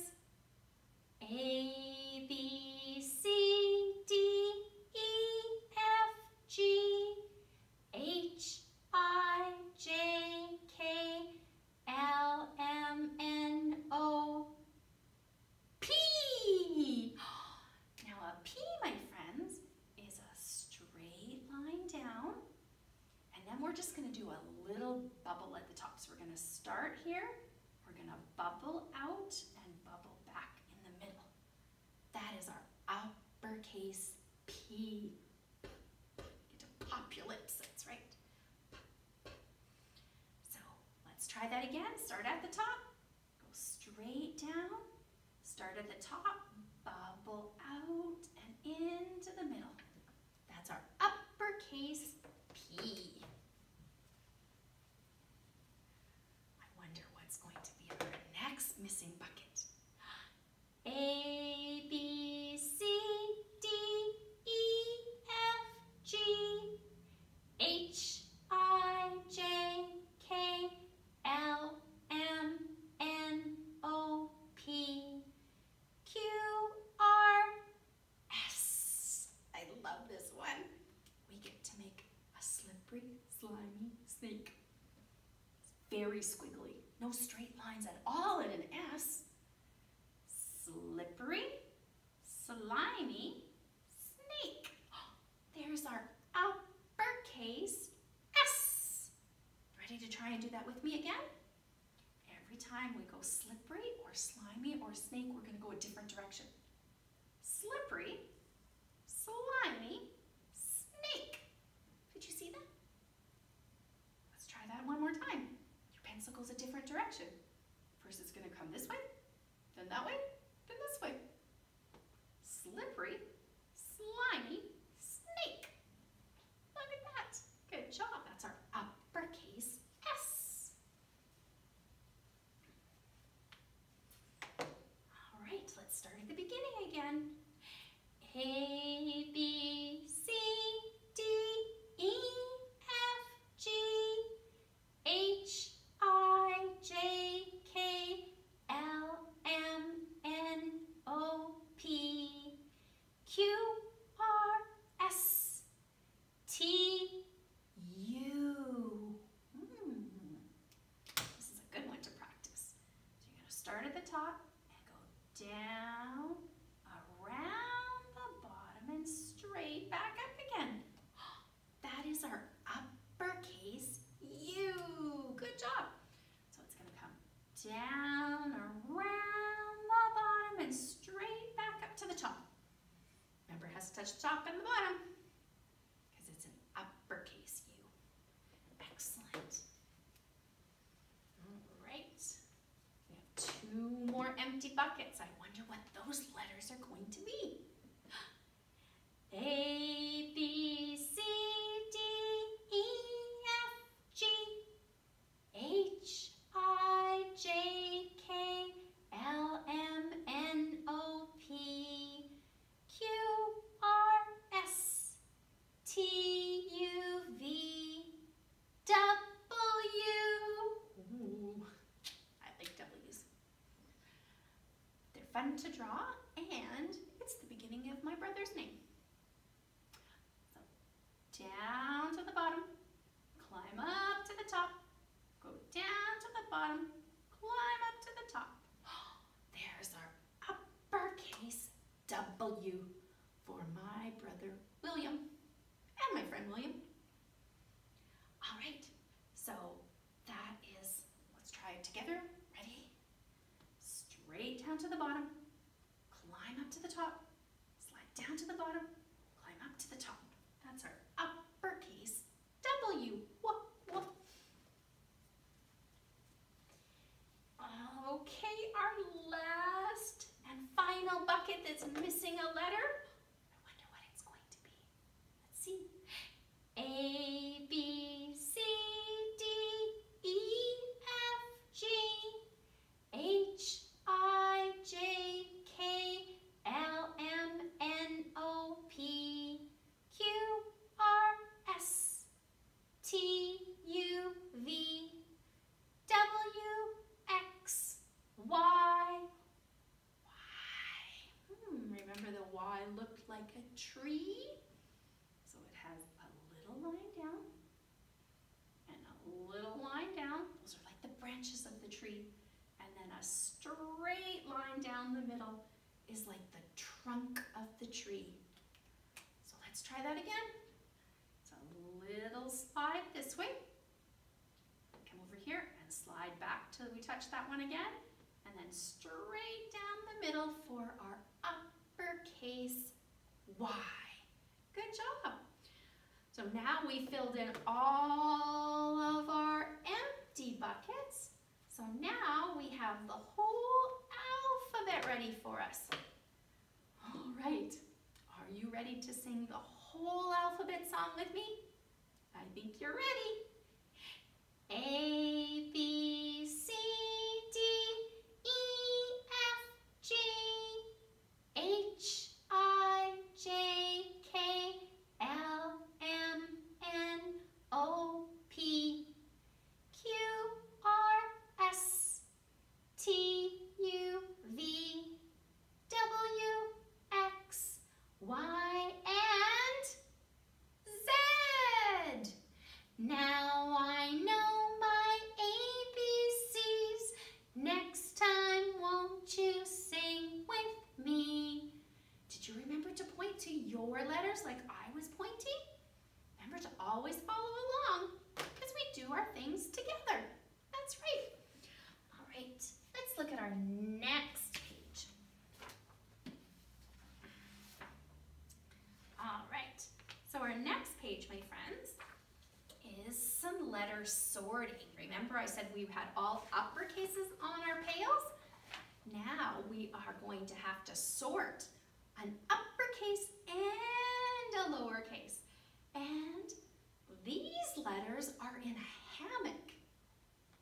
A, B, C, D, E, F, G, H, I, J, K, L, M, N, O, P. Now a P, my friends, is a straight line down, and then we're just going to do a little bubble at the top. So we're going to start here, we're going to bubble out and bubble back in the middle. That is our uppercase P. You get to pop your lips, that's right. So let's try that again. Start at the top, go straight down, start at the top, bubble out and into the middle. That's our uppercase P. I wonder what's going to be our next missing bucket. A, B, C, D, E, F, G, H, I, J, K, L, M, N, O, P, Q, R, S. I love this one. We get to make a slippery, slimy snake. It's very squiggly. No straight lines at all in an S. Slippery, slimy, snake. There's our uppercase S. Ready to try and do that with me again? Every time we go slippery or slimy or snake, we're going to go a different direction. Slippery, slimy, snake. Did you see that? pencil goes a different direction. First it's going to come this way, then that way, then this way. Slippery, slimy, snake. Look at that. Good job. That's our uppercase S. All right, let's start at the beginning again. A, B, C, D, E, F, G, H, I, J, K, L, M, N, O, P, Q, R, S, T, U. This is a good one to practice. So you're going to start at the top and go down, around the bottom, and straight back up again. That is our uppercase U. Good job. So it's going to come down, around the bottom, and straight back up to the top. Remember, it has to touch the top and the bottom because it's an uppercase U. Excellent. All right. We have 2 more empty buckets. I wonder what those letters are going to be. A, B, C, D, E, F, G, H, I, J, K, L, M, N, O, P, Q, R, S, T, U, V, W. Ooh, I like W's. They're fun to draw, and it's the beginning of my brother's name. So down to the bottom, climb up to the top, go down to the bottom, climb up to the top. There's our uppercase W for my brother William and my friend William. All right, so that is, let's try it together. Ready? Straight down to the bottom, climb up to the top, slide down to the bottom, climb up to the top. That's our uppercase W. Whoop, whoop. Okay, our last and final bucket that's missing a letter. I wonder what it's going to be. Let's see. A, B, C, D, E, F, G, H, I, J, K, L, M, N, O, P, Q, R, S, T, U, V, W, X, Y. Remember the Y looked like a tree? So it has a little line down and a little line down. Those are like the branches of the tree. And then a straight line down the middle is like the trunk of the tree. So let's try that again. It's a little slide this way. Come over here and slide back till we touch that one again. And then straight down the middle for our uppercase Y. Good job. So now we filled in all of our empty buckets. So now we have the whole alphabet ready for us. All right, are you ready to sing the whole alphabet song with me? I think you're ready. A, B, C, D, E, F, G, H, I, J, K, L, M, N, O, P, Q, R, S, T, U, V, W, X, Y, and Z. Now I know my ABCs. Next time, won't you sing with me? Did you remember to point to your letters like I was pointing? Remember to always follow along as we do our things together. That's right. All right, let's look at our next page. All right, so our next page, my friends, is some letter sorting. Remember I said we had all uppercases on our pails? Now we are going to have to sort an uppercase and a lowercase. And these letters are in a hammock.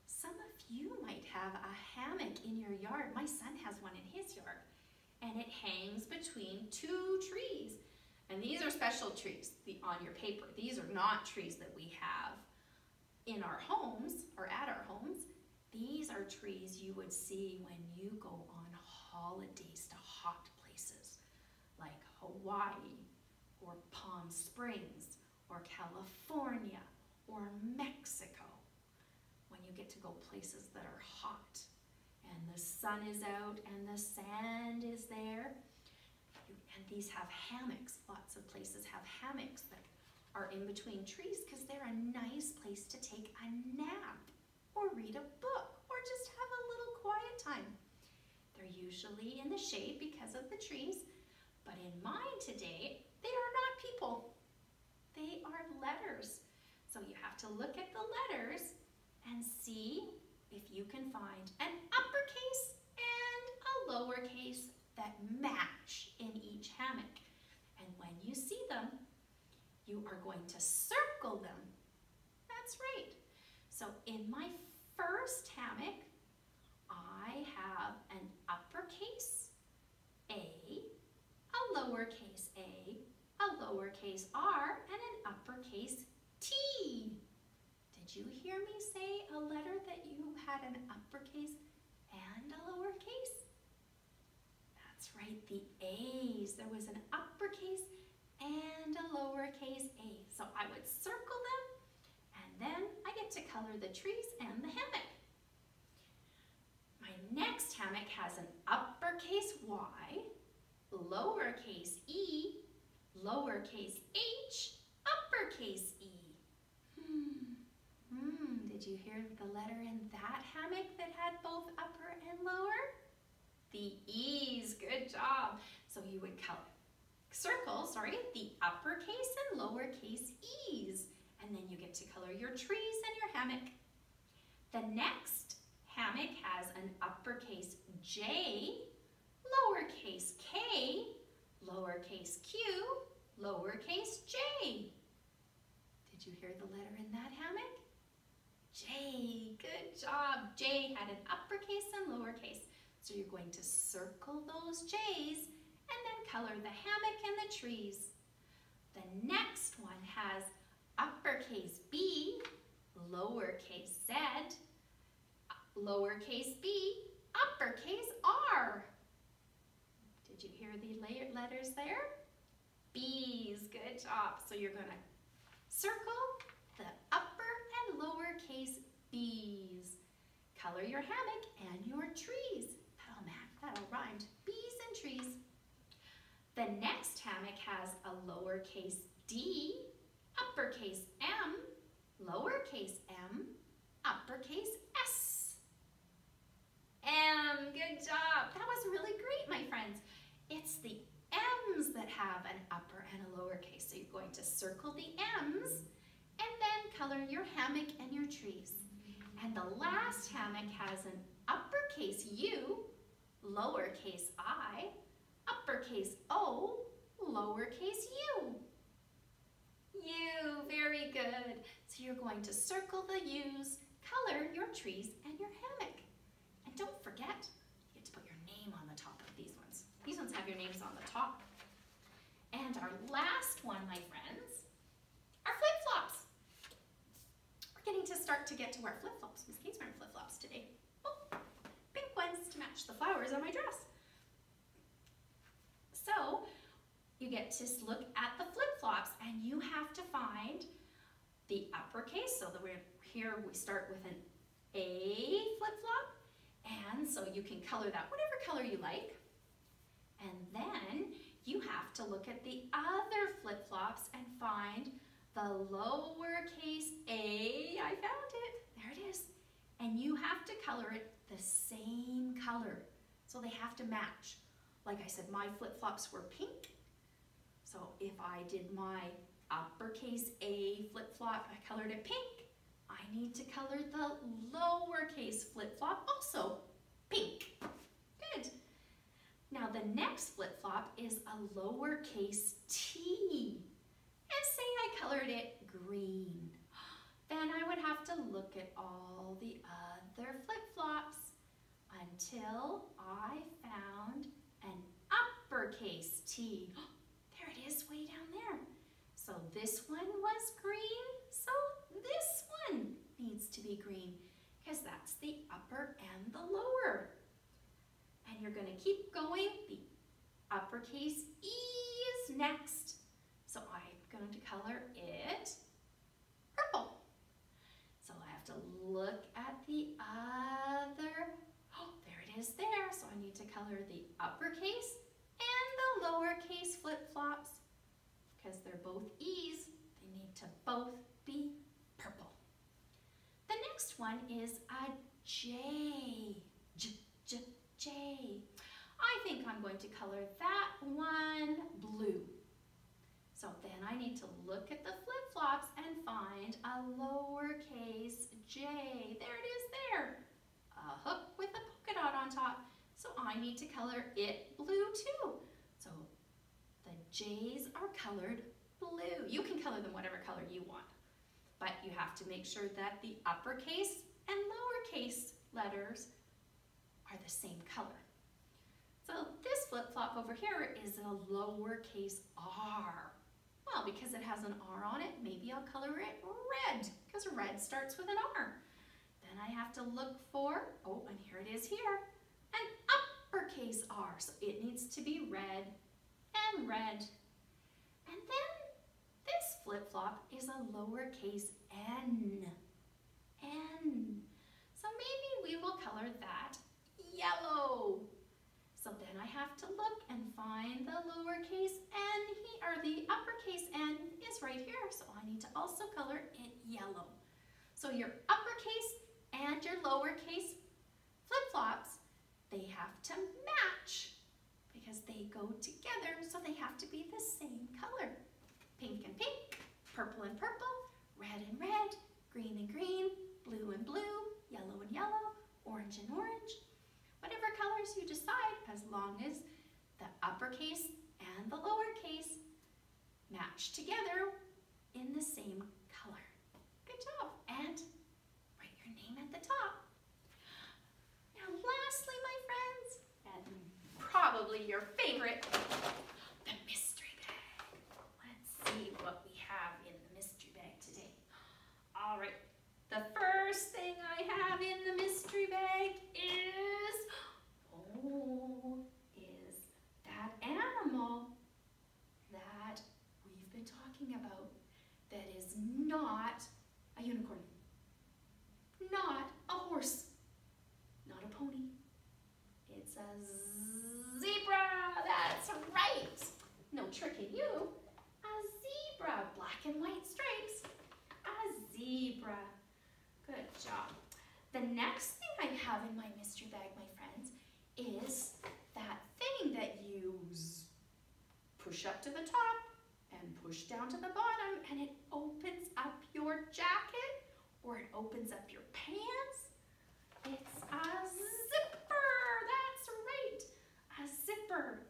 Some of you might have a hammock in your yard. My son has one in his yard. And it hangs between two trees. And these are special trees on your paper. These are not trees that we have in our homes or at our homes. These are trees you would see when you go on holidays to hot places like Hawaii or Palm Springs or California or Mexico, when you get to go places that are hot and the sun is out and the sand is there. And these have hammocks. Lots of places have hammocks that are in between trees because they're a nice place to take a nap or read a book or just have a little quiet time. They're usually in the shade because of the trees, but in mine today, they are not people. They are letters. So you have to look at the letters and see if you can find an uppercase and a lowercase that match in each hammock. And when you see them, you are going to circle them. That's right. So in my first hammock, I have an uppercase A, a lowercase r, and an uppercase T. Did you hear me say a letter that you had an uppercase and a lowercase? That's right, the A's. There was an uppercase and a lowercase a. So I would circle them, and then I get to color the trees and the hammock. My next hammock has an uppercase Y, lowercase e, lowercase h, uppercase e. Did you hear the letter in that hammock that had both upper and lower? The E's, good job. So you would circle the uppercase and lowercase E's, and then you get to color your trees and your hammock. The next hammock has an uppercase J, lowercase k, lowercase q, lowercase j. Did you hear the letter in that hammock? J, good job. J had an uppercase and lowercase. So you're going to circle those J's and then color the hammock and the trees. The next one has uppercase B, lowercase z, lowercase b, uppercase r. Did you hear the letters there? B's, good job. So you're going to circle the upper and lowercase b's. Color your hammock and your trees. That'll rhyme. Bees and trees. The next hammock has a lowercase d, uppercase m, lowercase m, uppercase s. M, good job. That was really great, my friends. It's the M's that have an upper and a lowercase. So you're going to circle the M's and then color your hammock and your trees. And the last hammock has an uppercase U, lowercase I, uppercase O, lowercase u. U, very good. So you're going to circle the U's, color your trees and your hammock. And don't forget, you get to put your name on the top of these ones. These ones have your names on the top. And our last one, my friends, are flip-flops. We're getting to start to get to wear flip-flops. Miss Kate's wearing flip-flops today. Oh, pink ones to match the flowers on my dress. So you get to look at the flip-flops and you have to find the uppercase. So here we start with an A flip-flop, and so you can color that whatever color you like. And then you have to look at the other flip-flops and find the lowercase a. I found it. There it is. And you have to color it the same color. So they have to match. Like I said, my flip-flops were pink. So if I did my uppercase A flip-flop, I colored it pink, I need to color the lowercase flip-flop also pink. Good. Now the next flip-flop is a lowercase t. And say I colored it green. Then I would have to look at all the other flip-flops until I found an uppercase T. There it is way down there. So this one was green, so this one needs to be green because that's the upper and the lower. And you're going to keep going. The uppercase E is next. So I'm going to color it purple. So I have to look at the other. Oh, there it is there. So I need to color the uppercase and the lowercase flip-flops. Because they're both E's, they need to both be purple. The next one is a J. J. I think I'm going to color that one blue. So then I need to look at the flip-flops and find a lowercase j. There it is there. A hook with a polka dot on top. So I need to color it blue too. So the J's are colored blue. You can color them whatever color you want, but you have to make sure that the uppercase and lowercase letters are the same color. So this flip-flop over here is a lowercase r. Well, because it has an R on it, maybe I'll color it red, because red starts with an R. Then I have to look for, oh, and here it is here, an uppercase R. So it needs to be red and red. And then this flip-flop is a lowercase n. N. So maybe we will color that yellow. So then I have to look and find the lowercase n, or the uppercase N is right here. So I need to also color it yellow. So your uppercase and your lowercase flip-flops, they have to match because they go together, so they have to be the same color. Pink and pink, purple and purple, red and red, green and green, blue and blue, yellow and yellow, orange and orange. Whatever colors you decide, as long as the uppercase and the lowercase match together in the same color. Good job. And write your name at the top. Now lastly, my friends, and probably your favorite, the mystery bag. Let's see what we have in the mystery bag today. All right. The first thing I have in the mystery bag is that animal that we've been talking about that is not a unicorn, not a horse, not a pony. It's a zebra. That's right. No tricking you. A zebra, black and white stripes. A zebra. Good job. The next thing I have in my mystery bag, my friends, is that thing that you push up to the top and push down to the bottom, and it opens up your jacket or it opens up your pants. It's a zipper. That's right. A zipper.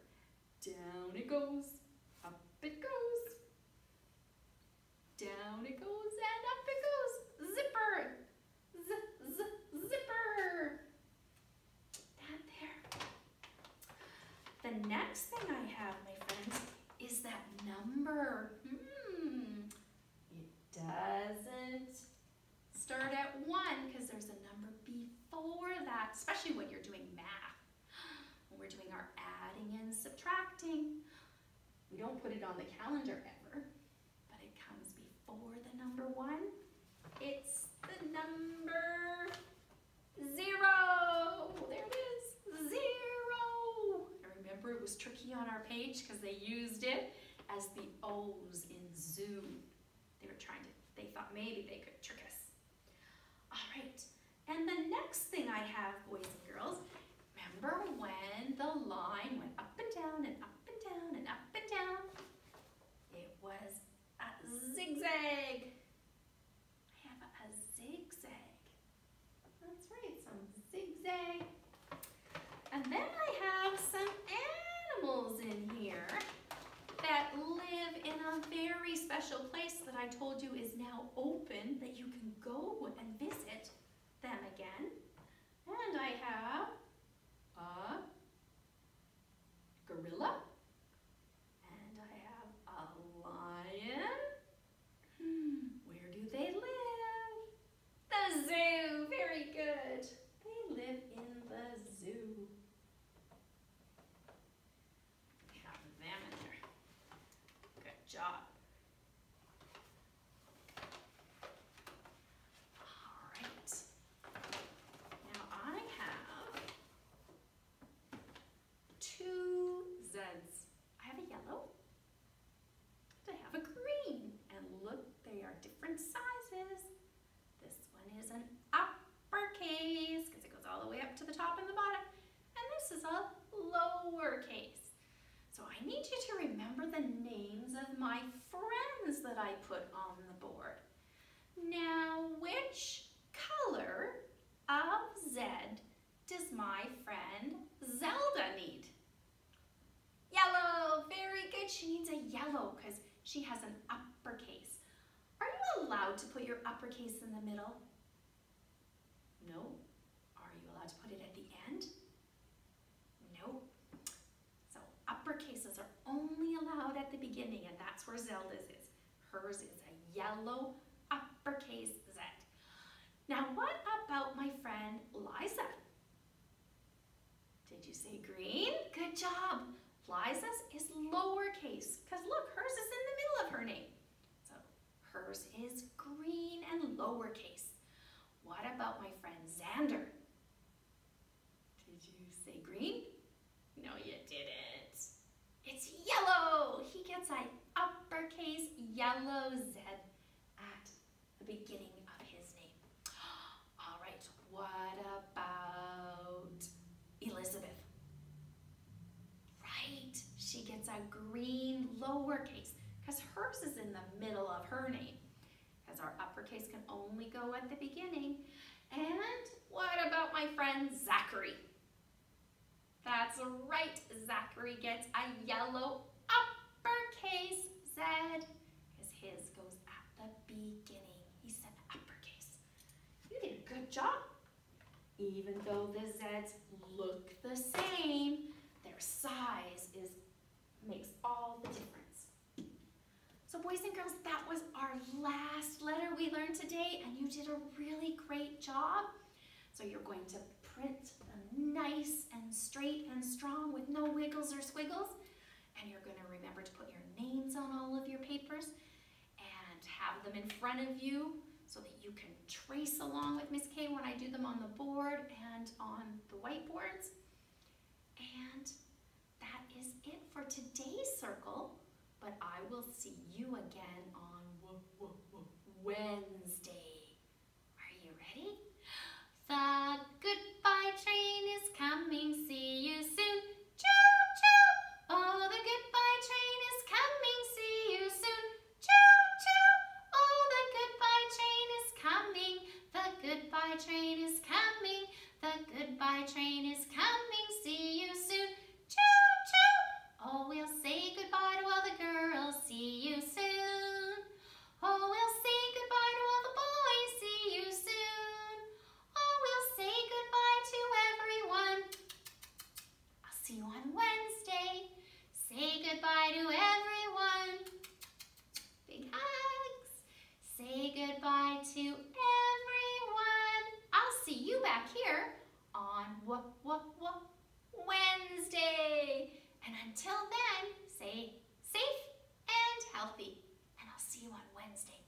Down it goes. Up it goes. Down it goes and up it goes. Zipper. Zipper. That there. The next thing I have, my friends, is that number. It doesn't start at 1 because there's a number before that, especially when you're doing math. When we're doing our adding and subtracting. We don't put it on the calendar ever, but it comes before the number 1. It's the number 0. There it is, 0. I remember it was tricky on our page because they used it as the O's in zoo. They thought maybe they could trick us. All right, and the next thing I have, boys and girls, remember when the line went up and down and up and down and up and down? It was a zigzag. I have a zigzag. special place that I told you is now open that you can go and visit them again. And I have a gorilla. And I have a lion. Where do they live? The zoo. Very good. They live in the zoo. Have them in there. Good job. All right. Now I have two Zs. I have a yellow and I have a green. And look, they are different sizes. This one is an uppercase because it goes all the way up to the top and the bottom. And this is a lowercase. So I need you to remember the names of my friends that I put on the board. Now, which color of Z does my friend Zelda need? Yellow. Very good. She needs a yellow because she has an uppercase. Are you allowed to put your uppercase in the middle? No. Are you allowed to put it at the end? No. So uppercases are only allowed at the beginning, and that's where Zelda's is. Hers is a yellow uppercase Z. Now what about my friend Liza? Did you say green? Good job. Liza's is lowercase, because look, hers is in the middle of her name. So hers is green and lowercase. What about my friend Xander? Did you say green? No, you didn't. It's yellow. He gets an uppercase yellow Z at the beginning of his name. All right, what about Elizabeth? Right, she gets a green lowercase because hers is in the middle of her name, because our uppercase can only go at the beginning. And what about my friend Zachary? That's right, Zachary gets a yellow uppercase Z because his goes at the beginning. He said uppercase. You did a good job. Even though the Zs look the same, their size makes all the difference. So boys and girls, that was our last letter we learned today, and you did a really great job. So you're going to print them nice and straight and strong with no wiggles or squiggles. And you're going to remember to put your names on all of your papers and have them in front of you so that you can trace along with Miss Kay when I do them on the board and on the whiteboards. And that is it for today's circle, but I will see you again on Wednesday. Are you ready? The goodbye train is coming, see you soon. Choo-choo! Oh, the goodbye train is coming, see you soon. Choo-choo! Oh, the goodbye train is coming. The goodbye train is coming. The goodbye train is coming, see you soon. Choo-choo! Oh, we'll say goodbye to all the girls, see you soon. Oh, we'll say goodbye to all the boys, see you soon. Oh, we'll say goodbye to everyone. I'll see you on Wednesday. Say goodbye to everyone. Big hugs. Say goodbye to everyone. I'll see you back here on Wednesday. And until then, stay safe and healthy. And I'll see you on Wednesday.